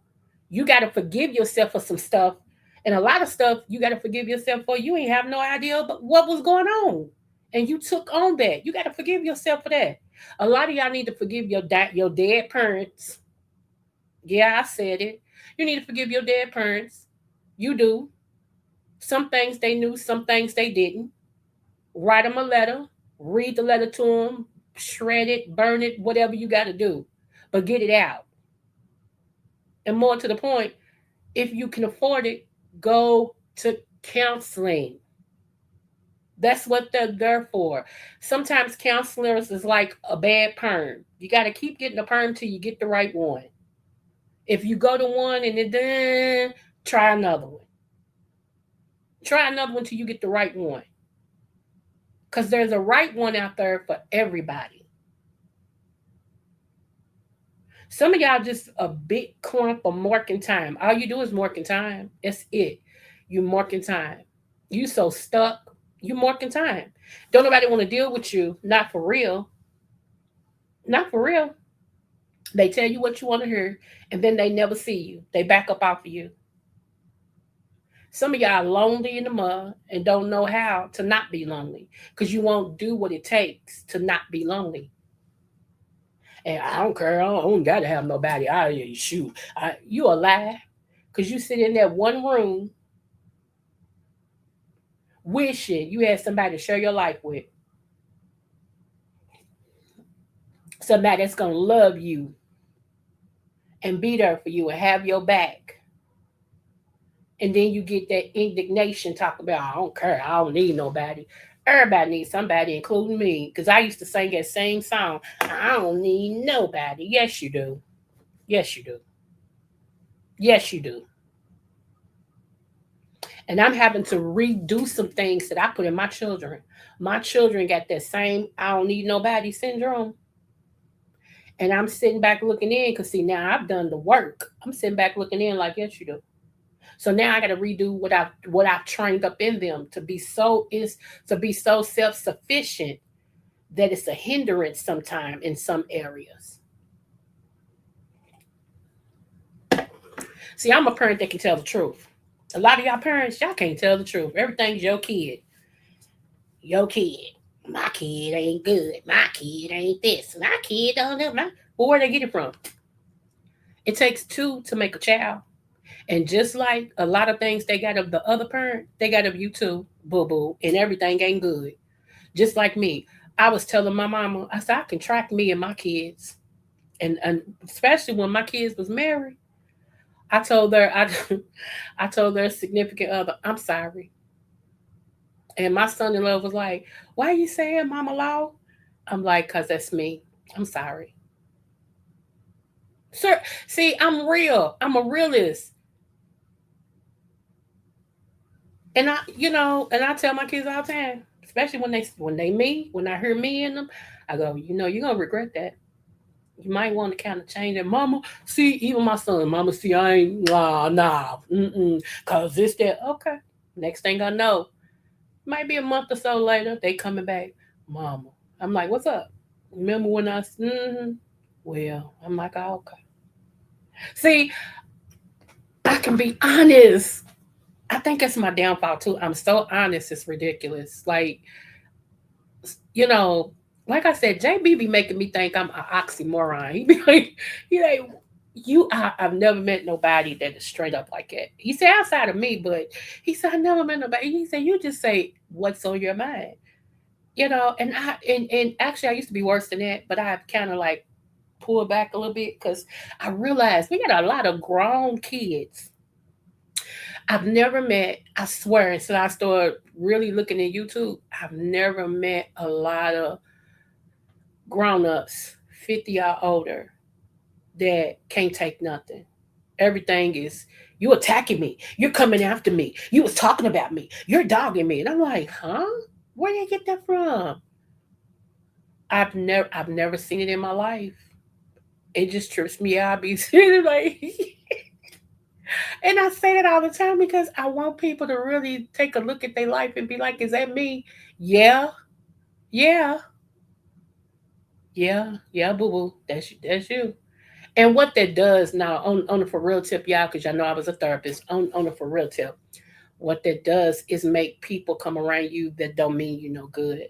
You gotta forgive yourself for some stuff. And a lot of stuff you gotta forgive yourself for. You ain't have no idea but what was going on. And you took on that. You gotta forgive yourself for that. A lot of y'all need to forgive your dead parents. Yeah, I said it. You need to forgive your dead parents. You do. Some things they knew, some things they didn't. Write them a letter, read the letter to them, shred it, burn it, whatever you got to do, but get it out. And more to the point, if you can afford it, go to counseling. That's what they're there for. Sometimes counselors is like a bad perm. You got to keep getting a perm till you get the right one. If you go to one and then try another one. Try another one till you get the right one. Because there's a right one out there for everybody. Some of y'all just a big clump of marking time. All you do is marking time. That's it. You marking time. You so stuck. You marking time. Don't nobody want to deal with you. Not for real. Not for real. They tell you what you want to hear, and then they never see you. They back up off of you. Some of y'all lonely in the mud and don't know how to not be lonely because you won't do what it takes to not be lonely. And I don't care. I don't got to have nobody. I shoot. You a lie because you sit in that one room wishing you had somebody to share your life with, somebody that's gonna love you and be there for you and have your back. And then you get that indignation talk about, I don't care, I don't need nobody. Everybody needs somebody, including me. Because I used to sing that same song. I don't need nobody. Yes, you do. Yes, you do. Yes, you do. And I'm having to redo some things that I put in my children. My children got that same I don't need nobody syndrome. And I'm sitting back looking in because see now I've done the work. I'm sitting back looking in like, yes, you do. So now I got to redo what I've trained up in them to be so self sufficient that it's a hindrance sometime in some areas. See, I'm a parent that can tell the truth. A lot of y'all parents, y'all can't tell the truth. Everything's your kid. Your kid. My kid ain't good. My kid ain't this. My kid don't know. Well, where they get it from? It takes two to make a child. And just like a lot of things they got of the other parent, they got of you too, boo boo, and everything ain't good. Just like me. I was telling my mama, I said, I can track me and my kids. And especially when my kids was married, I told her, I told their significant other, I'm sorry. And my son-in-law was like, why are you saying mama law? I'm like, cause that's me. I'm sorry. Sir, see, I'm real. I'm a realist. And and I tell my kids all the time, especially when I hear me in them, I go, you're gonna regret that. You might want to kind of change it. Mama, see, even my son, mama, see, I ain't cause this, that, okay. Next thing I know, might be a month or so later, they coming back, mama. I'm like, what's up? Remember when well, I'm like, oh, okay. See, I can be honest. I think that's my downfall too. I'm so honest, it's ridiculous. You know, like I said, JB be making me think I'm an oxymoron. He be like, I've never met nobody that is straight up like that. He said outside of me, but he said I never met nobody. He said you just say what's on your mind, and actually I used to be worse than that, but I've kind of like pulled back a little bit because I realized we got a lot of grown kids. I've never met, I swear, until I started really looking at YouTube, I've never met a lot of grown ups, 50 or older, that can't take nothing. Everything is, you attacking me. You're coming after me. You was talking about me. You're dogging me. And I'm like, huh? Where did you get that from? I've never seen it in my life. It just trips me out. I be sitting like and I say that all the time because I want people to really take a look at their life and be like, is that me? Yeah, yeah, yeah, boo boo. That's you. And what that does now on the for real tip, y'all, because y'all know I was a therapist, on the for real tip, what that does is make people come around you that don't mean you no good.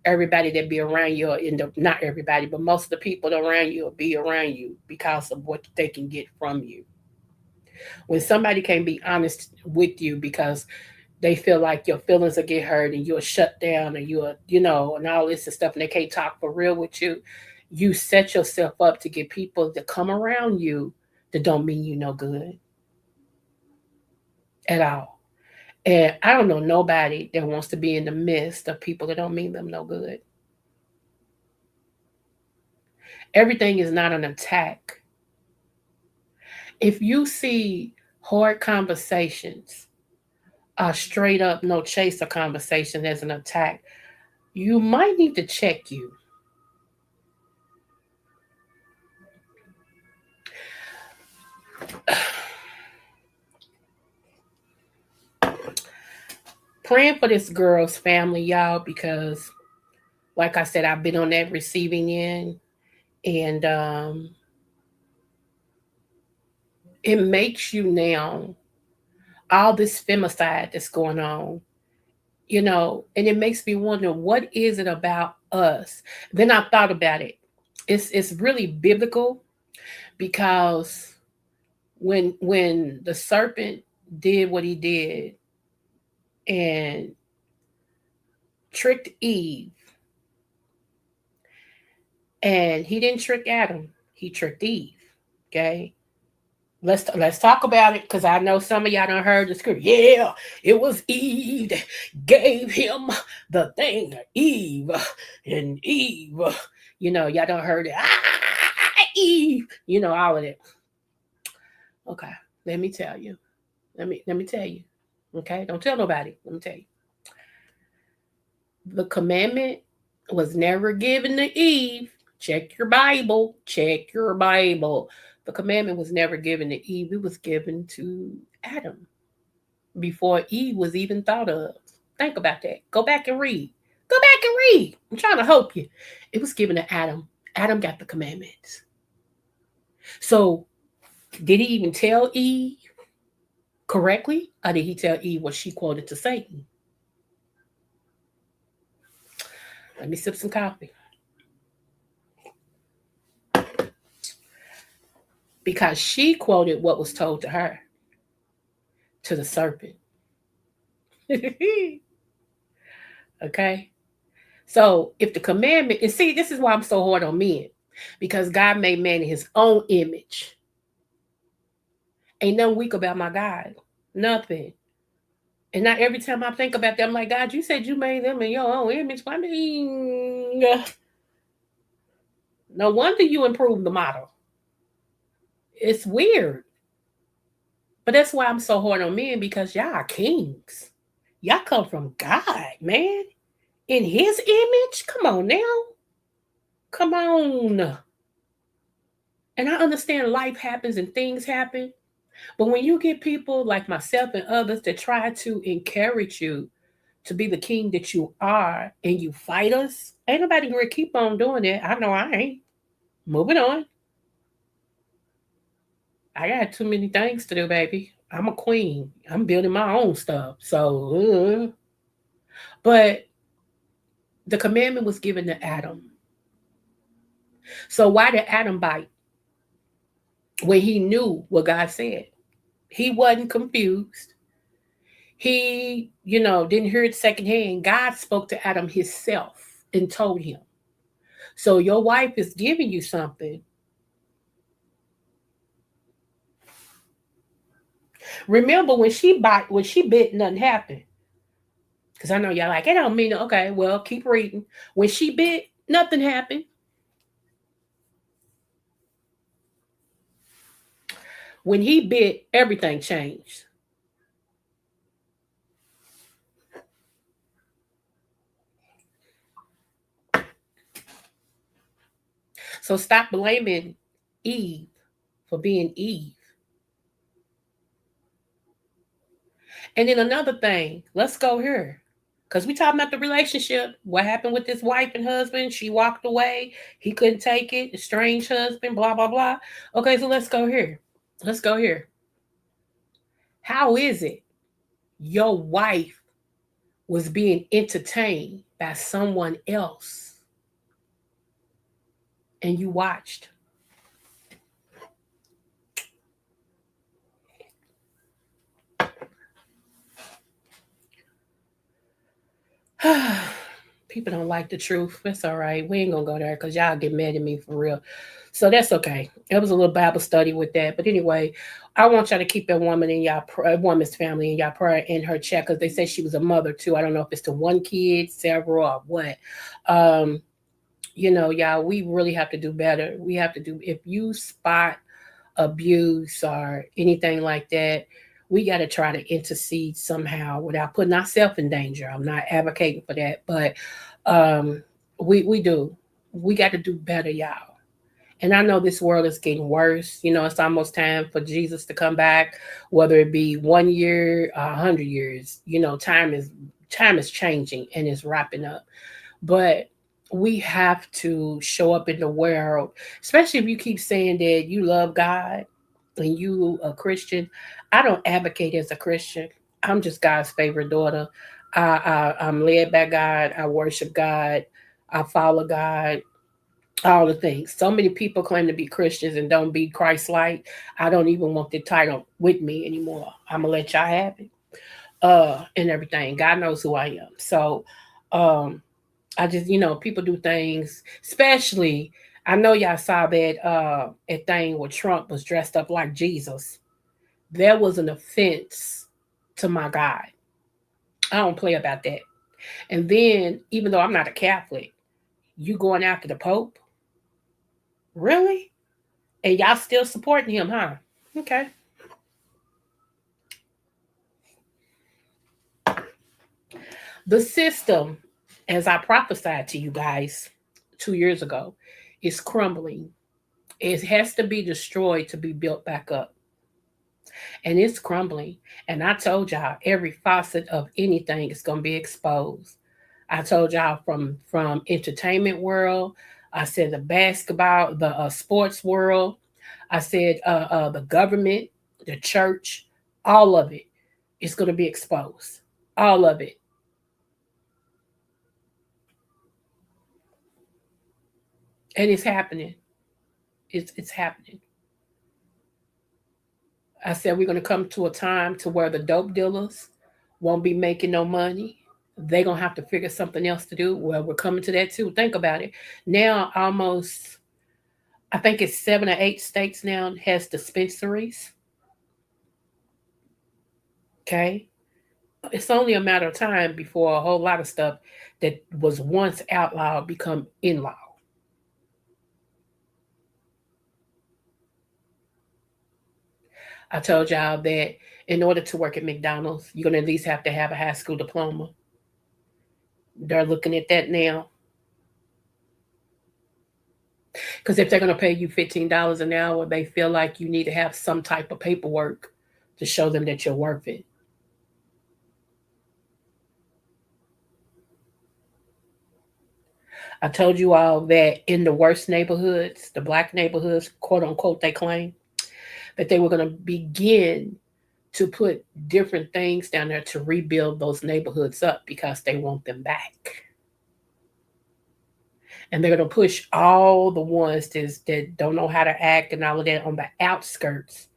Everybody that be around you, not everybody, but most of the people around you will be around you because of what they can get from you. When somebody can be honest with you because they feel like your feelings will get hurt and you'll shut down and and all this and stuff, and they can't talk for real with you, you set yourself up to get people to come around you that don't mean you no good at all. And I don't know nobody that wants to be in the midst of people that don't mean them no good. Everything is not an attack. If you see hard conversations, straight up no chaser conversation as an attack, you might need to check you. Praying for this girl's family, y'all, because like I said, I've been on that receiving end, and it makes you now all this femicide that's going on, and it makes me wonder what is it about us. Then I thought about it. It's really biblical because when the serpent did what he did and tricked Eve. And he didn't trick Adam. He tricked Eve. Okay. Let's talk about it because I know some of y'all done heard the script. Yeah, it was Eve that gave him the thing. Eve and Eve. Y'all done heard it. Eve. All of it. Okay, let me tell you. Let me tell you. Okay, don't tell nobody. Let me tell you. The commandment was never given to Eve. Check your Bible. Check your Bible. The commandment was never given to Eve. It was given to Adam before Eve was even thought of. Think about that. Go back and read. Go back and read. I'm trying to help you. It was given to Adam. Adam got the commandments. So, did he even tell Eve correctly? Or did he tell Eve what she quoted to Satan? Let me sip some coffee. Because she quoted what was told to her, to the serpent. Okay? So if the commandment, and see, this is why I'm so hard on men, because God made man in his own image. Ain't nothing weak about my God. Nothing. And not every time I think about them, I'm like, God, you said you made them in your own image. I mean, no wonder you improved the model. It's weird. But that's why I'm so hard on men, because y'all are kings. Y'all come from God, man. In his image? Come on now. Come on. And I understand life happens and things happen. But when you get people like myself and others that try to encourage you to be the king that you are and you fight us, ain't nobody gonna keep on doing that. I know I ain't. Moving on. I got too many things to do, baby. I'm a queen. I'm building my own stuff. So, but the commandment was given to Adam. So why did Adam bite? When he knew what God said. He wasn't confused. He, didn't hear it secondhand. God spoke to Adam himself and told him. So your wife is giving you something. Remember when she bit, nothing happened. Because I know y'all like, I don't mean it. Okay, well, keep reading. When she bit, nothing happened. When he bit, everything changed. So stop blaming Eve for being Eve. And then another thing, let's go here. Because we talking about the relationship. What happened with this wife and husband? She walked away. He couldn't take it. Estranged husband, blah, blah, blah. Okay, so let's go here. Let's go here. How is it your wife was being entertained by someone else and you watched? People don't like the truth. That's all right. We ain't gonna go there because y'all get mad at me for real. So that's okay. It was a little Bible study with that. But anyway, I want y'all to keep that woman in y'all woman's family in y'all prayer in her chat, because they say she was a mother too. I don't know if it's to one kid, several, or what. Y'all, we really have to do better. We have to do, if you spot abuse or anything like that, we got to try to intercede somehow without putting ourselves in danger. I'm not advocating for that, but we do. We got to do better, y'all. And I know this world is getting worse. It's almost time for Jesus to come back, whether it be 1 year, 100 years. Time is changing and it's wrapping up. But we have to show up in the world, especially if you keep saying that you love God and you a Christian. I don't advocate as a Christian. I'm just God's favorite daughter. I'm led by God. I worship God. I follow God. All the things. So many people claim to be Christians and don't be Christ-like. I don't even want the title with me anymore. I'm gonna let y'all have it. And everything. God knows who I am. So I just, people do things, especially I know y'all saw that thing where Trump was dressed up like Jesus. That was an offense to my God. I don't play about that. And then, even though I'm not a Catholic, you going after the Pope? Really? And y'all still supporting him, huh? Okay. The system, as I prophesied to you guys 2 years ago, is crumbling. It has to be destroyed to be built back up. And it's crumbling. And I told y'all every facet of anything is going to be exposed. I told y'all from entertainment world. I said the basketball, the sports world. I said the government, the church, all of it is going to be exposed. All of it. And it's happening. It's happening. I said we're going to come to a time to where the dope dealers won't be making no money. They're going to have to figure something else to do. Well, we're coming to that too. Think about it. Now, almost, I think it's 7 or 8 states now has dispensaries. Okay. It's only a matter of time before a whole lot of stuff that was once outlawed become in law. I told y'all that in order to work at McDonald's, you're going to at least have to have a high school diploma. They're looking at that now. Because if they're going to pay you $15 an hour, they feel like you need to have some type of paperwork to show them that you're worth it. I told you all that in the worst neighborhoods, the black neighborhoods, quote unquote, they claim that they were going to begin to put different things down there to rebuild those neighborhoods up because they want them back. And they're going to push all the ones that don't know how to act and all of that on the outskirts.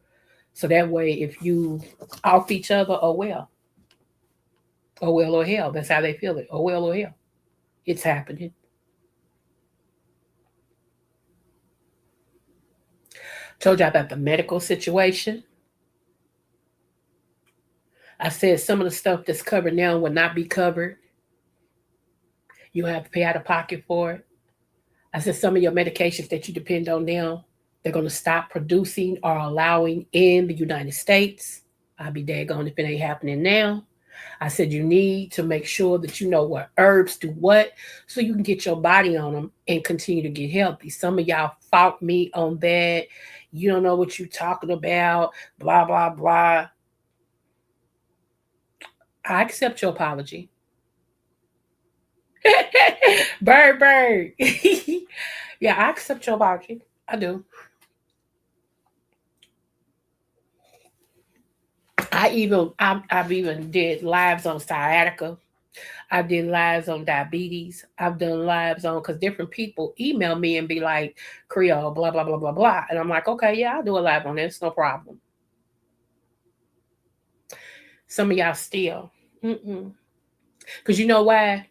So that way, if you off each other, oh well, or hell. That's how they feel it. Oh well, or hell. It's happening. Told you about the medical situation. I said some of the stuff that's covered now will not be covered. You have to pay out of pocket for it. I said some of your medications that you depend on now, they're going to stop producing or allowing in the United States. I'll be daggone if it ain't happening now. I said you need to make sure that you know what herbs do what so you can get your body on them and continue to get healthy. Some of y'all fought me on that. You don't know what you're talking about, blah, blah, blah. I accept your apology. Bird, bird. Yeah, I accept your apology. I do. I've even did lives on sciatica. I did lives on diabetes. I've done lives on because different people email me and be like, Creole, blah, blah, blah, blah, blah. And I'm like, okay, yeah, I'll do a live on this. No problem. Some of y'all still. Because you know why?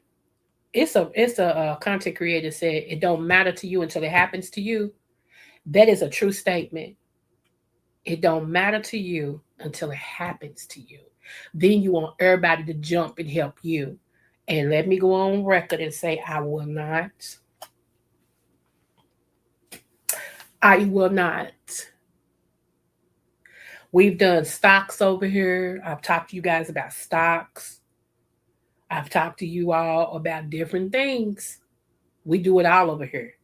It's a content creator said it don't matter to you until it happens to you. That is a true statement. It don't matter to you until it happens to you. Then you want everybody to jump and help you. And let me go on record and say, I will not. I will not. We've done stocks over here. I've talked to you guys about stocks. I've talked to you all about different things. We do it all over here.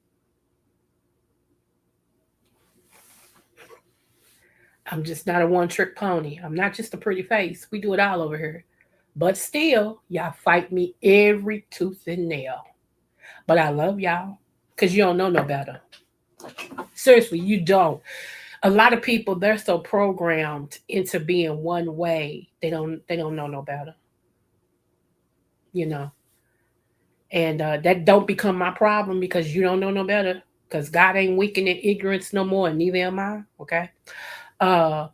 I'm just not a one trick pony. I'm not just a pretty face. We do it all over here. But still, y'all fight me every tooth and nail. But I love y'all because you don't know no better. Seriously, you don't. A lot of people, they're so programmed into being one way. They don't know no better. You know. And that don't become my problem because you don't know no better. Because God ain't weakened in ignorance no more, and neither am I. Okay. Uh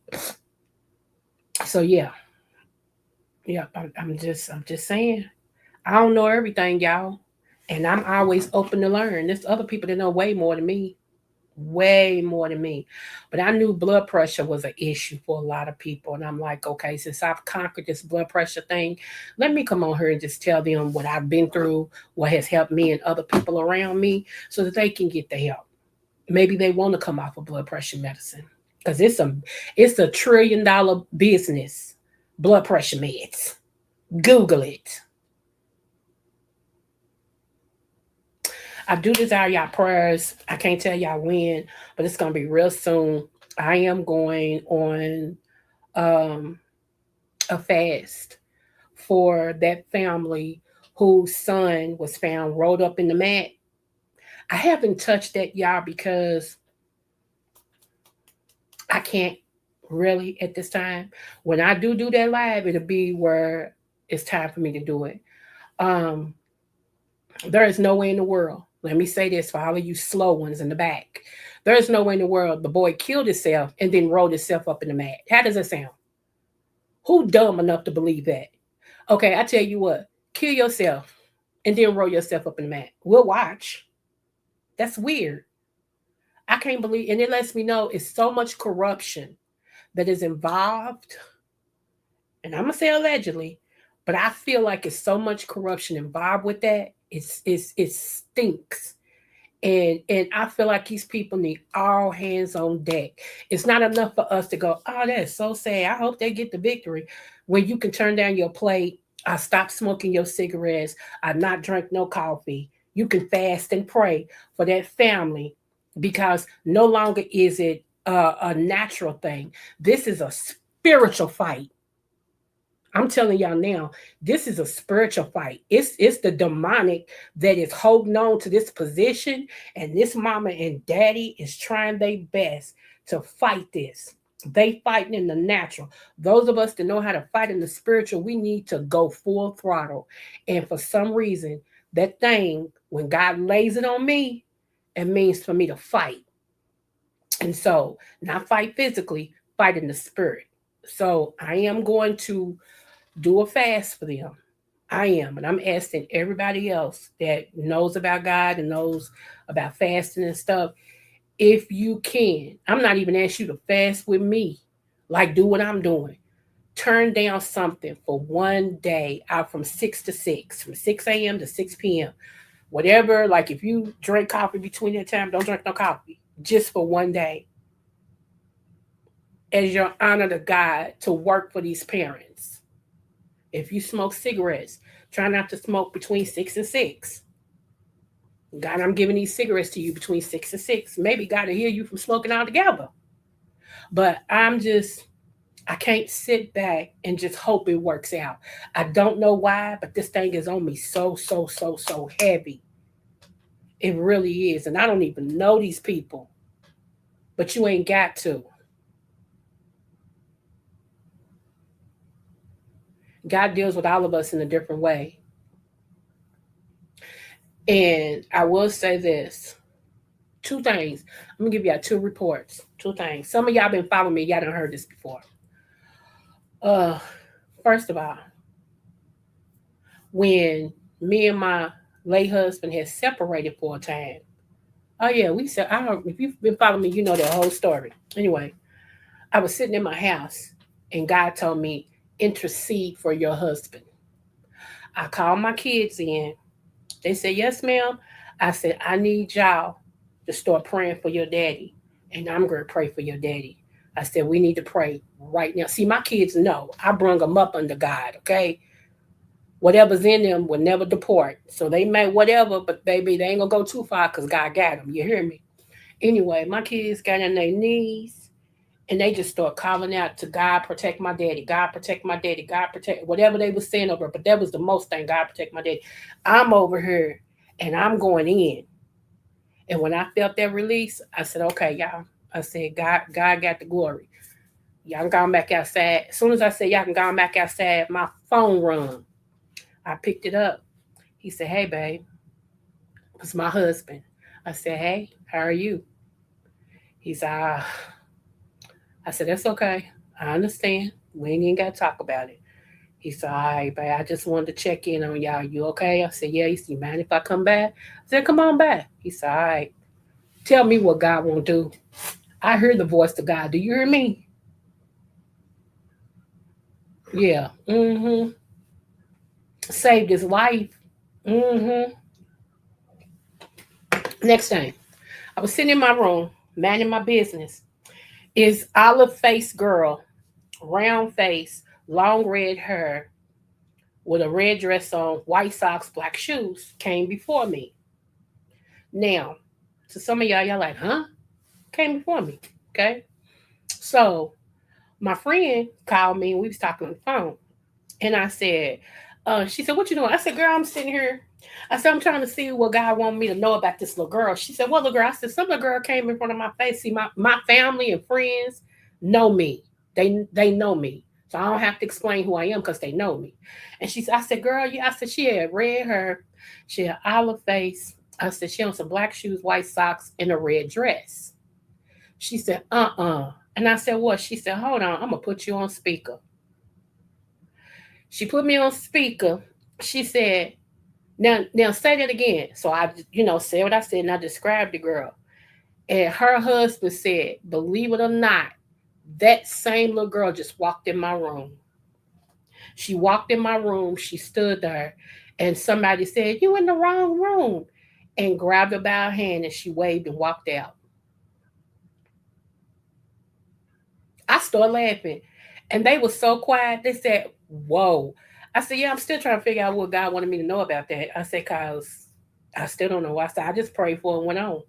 so yeah. Yeah, I'm just saying. I don't know everything, y'all. And I'm always open to learn. There's other people that know way more than me, way more than me. But I knew blood pressure was an issue for a lot of people. And I'm like, okay, since I've conquered this blood pressure thing, let me come on here and just tell them what I've been through, what has helped me and other people around me so that they can get the help. Maybe they want to come off of blood pressure medicine because it's a $1 trillion business. Blood pressure meds. Google it. I do desire y'all prayers. I can't tell y'all when, but it's gonna be real soon. I am going on um, a fast for that family whose son was found rolled up in the mat. I haven't touched that, y'all, because I can't really at this time. When I do that live, it'll be where it's time for me to do it. Um, there is no way in the world. Let me say this for all of you slow ones in the back. There is no way in the world the boy killed himself and then rolled himself up in the mat. How does it sound? Who dumb enough to believe that? Okay, I tell you what, kill yourself and then roll yourself up in the mat. We'll watch. That's weird. I can't believe, and it lets me know it's so much corruption that is involved. And I'm gonna say allegedly, but I feel like it's so much corruption involved with that. It stinks. And I feel like these people need all hands on deck. It's not enough for us to go, oh, that's so sad. I hope they get the victory. When you can turn down your plate, I stop smoking your cigarettes, I not drink no coffee. You can fast and pray for that family because no longer is it a natural thing. This is a spiritual fight. I'm telling y'all now, this is a spiritual fight. It's the demonic that is holding on to this position, and this mama and daddy is trying their best to fight this. They fighting in the natural. Those of us that know how to fight in the spiritual, we need to go full throttle. And for some reason, that thing, when God lays it on me, it means for me to fight. And so, not fight physically, fight in the spirit. So I am going to do a fast for them. I am, and I'm asking everybody else that knows about God and knows about fasting and stuff. If you can, I'm not even asking you to fast with me, like do what I'm doing. Turn down something for one day out from 6 to 6, from 6 a.m. to 6 p.m. Whatever, like if you drink coffee between that time, don't drink no coffee just for one day as your honor to God to work for these parents. If you smoke cigarettes, try not to smoke between 6 and 6. God, I'm giving these cigarettes to you between 6 and 6. Maybe God will hear you from smoking altogether. But I can't sit back and just hope it works out. I don't know why, but this thing is on me so heavy. It really is. And I don't even know these people, but you ain't got to. God deals with all of us in a different way. And I will say this two things. I'm gonna give y'all two reports. Two things. Some of y'all been following me. Y'all done heard this before. Uh, first of all, when me and my late husband had separated for a time. Oh yeah, we said I don't. If you've been following me, you know the whole story. Anyway, I was sitting in my house, and God told me intercede for your husband. I called my kids in. They said yes, ma'am. I said I need y'all to start praying for your daddy, and I'm going to pray for your daddy. I said we need to pray right now. See, my kids know I brung them up under God. Okay, whatever's in them will never depart. So they may whatever, but baby, they ain't gonna go too far because God got them. You hear me? Anyway, my kids got on their knees and they just start calling out to God, protect my daddy. God, protect my daddy. God, protect whatever they was saying over. But that was the most thing. God, protect my daddy. I'm over here and I'm going in. And when I felt that release, I said, okay, y'all. I said, God got the glory. Y'all can go back outside. As soon as I said y'all can go back outside, my phone rung. I picked it up. He said, hey, babe, it's my husband. I said, hey, how are you? He said, I said, that's okay. I understand. We ain't even got to talk about it. He said, all right, babe, I just wanted to check in on y'all. You okay? I said, yeah. He said, you mind if I come back? I said, come on back. He said, all right. Tell me what God won't do. I hear the voice of God. Do you hear me? Yeah. Mm-hmm. Saved his life. Mm-hmm. Next thing. I was sitting in my room, minding my business. Is olive face girl, round face, long red hair, with a red dress on, white socks, black shoes, came before me. Now, to some of y'all like, huh? Came before me. Okay. So my friend called me and we was talking on the phone. And I said, she said, what you doing? I said, girl, I'm sitting here. I said, I'm trying to see what God want me to know about this little girl. She said, what little girl? I said, some little girl came in front of my face. See, my family and friends know me. They know me. So I don't have to explain who I am because they know me. And I said, girl, yeah. I said, she had red hair. She had olive face. I said, she on some black shoes, white socks, and a red dress. She said, And I said, what? She said, hold on, I'm going to put you on speaker. She put me on speaker. She said, now say that again. So I, said what I said, and I described the girl. And her husband said, believe it or not, that same little girl just walked in my room. She walked in my room. She stood there, and somebody said, you in the wrong room, and grabbed her by her hand, and she waved and walked out. I started laughing, and they were so quiet. They said, whoa. I said, yeah, I'm still trying to figure out what God wanted me to know about that. I said, because I still don't know. I said, I just prayed for it and went on.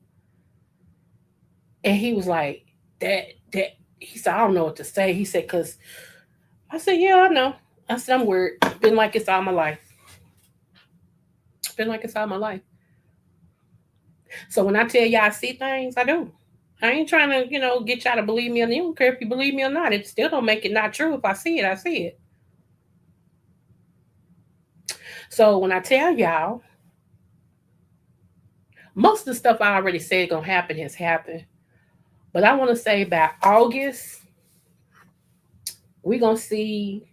And he was like, that. He said, I don't know what to say. He said, because I said, yeah, I know. I said, I'm weird. Been like it's all my life. Been like it's all my life. So when I tell y'all I see things, I do. I ain't trying to, get y'all to believe me, and you don't care if you believe me or not. It still don't make it not true. If I see it, I see it. So when I tell y'all, most of the stuff I already said gonna happen has happened. But I want to say by August, we're gonna see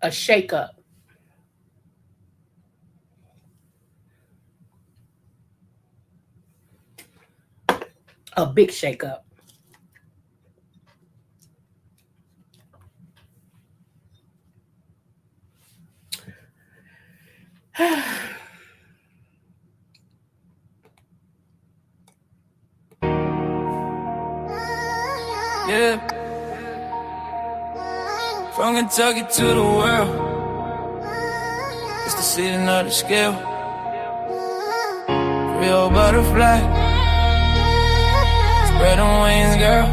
a shakeup. A big shakeup. Yeah. From Kentucky to the world, it's the season of the scale. Creole butterfly, spread them wings, girl.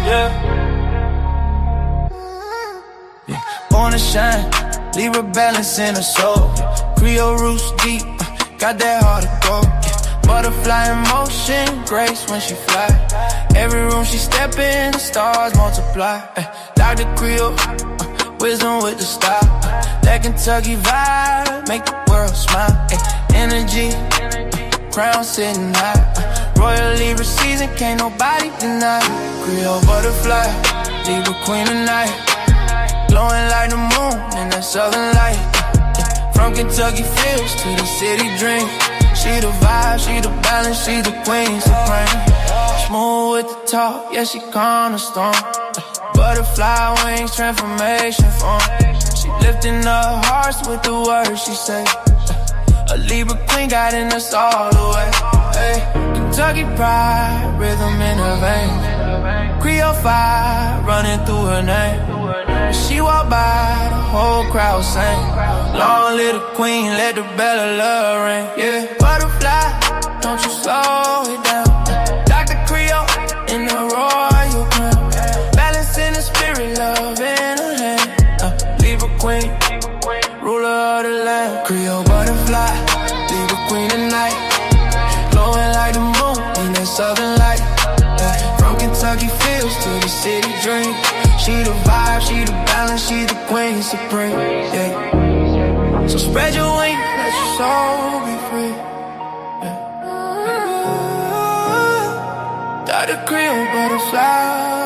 Yeah. Born to shine, Libra balance in her soul. Creole roots deep, got that heart of gold. Butterfly in motion, grace when she fly. Every room she step in, the stars multiply. Dr.Creole, wisdom with the style. That Kentucky vibe, make the world smile. Energy, crown sitting high. Royal Libra season, can't nobody deny. Creole butterfly, Libra queen tonight. Glowing like the moon in that southern light. From Kentucky fields to the city dream. She the vibe, she the balance, she the queen supreme. Smooth with the talk, yeah, she calm the storm. Butterfly wings, transformation form. She lifting up hearts with the words she say. A Libra queen guiding us all the way. Hey, Kentucky pride, rhythm in her veins. Creole fire running through her name. When she walk by, the whole crowd sing. Long little queen, let the bell of love ring. Yeah, butterfly, don't you slow it down. Dr.Creole in the royal crown. Balance in the spirit, love in her hand. Libra queen, ruler of the land. Creole butterfly, Libra queen tonight. Glowing like the moon in that southern light. From Kentucky fields to the city dream. She the vibe, she the balance, she the queen supreme. Yeah. So spread your wings, let your soul be free. Yeah. Dr. Creole butterfly.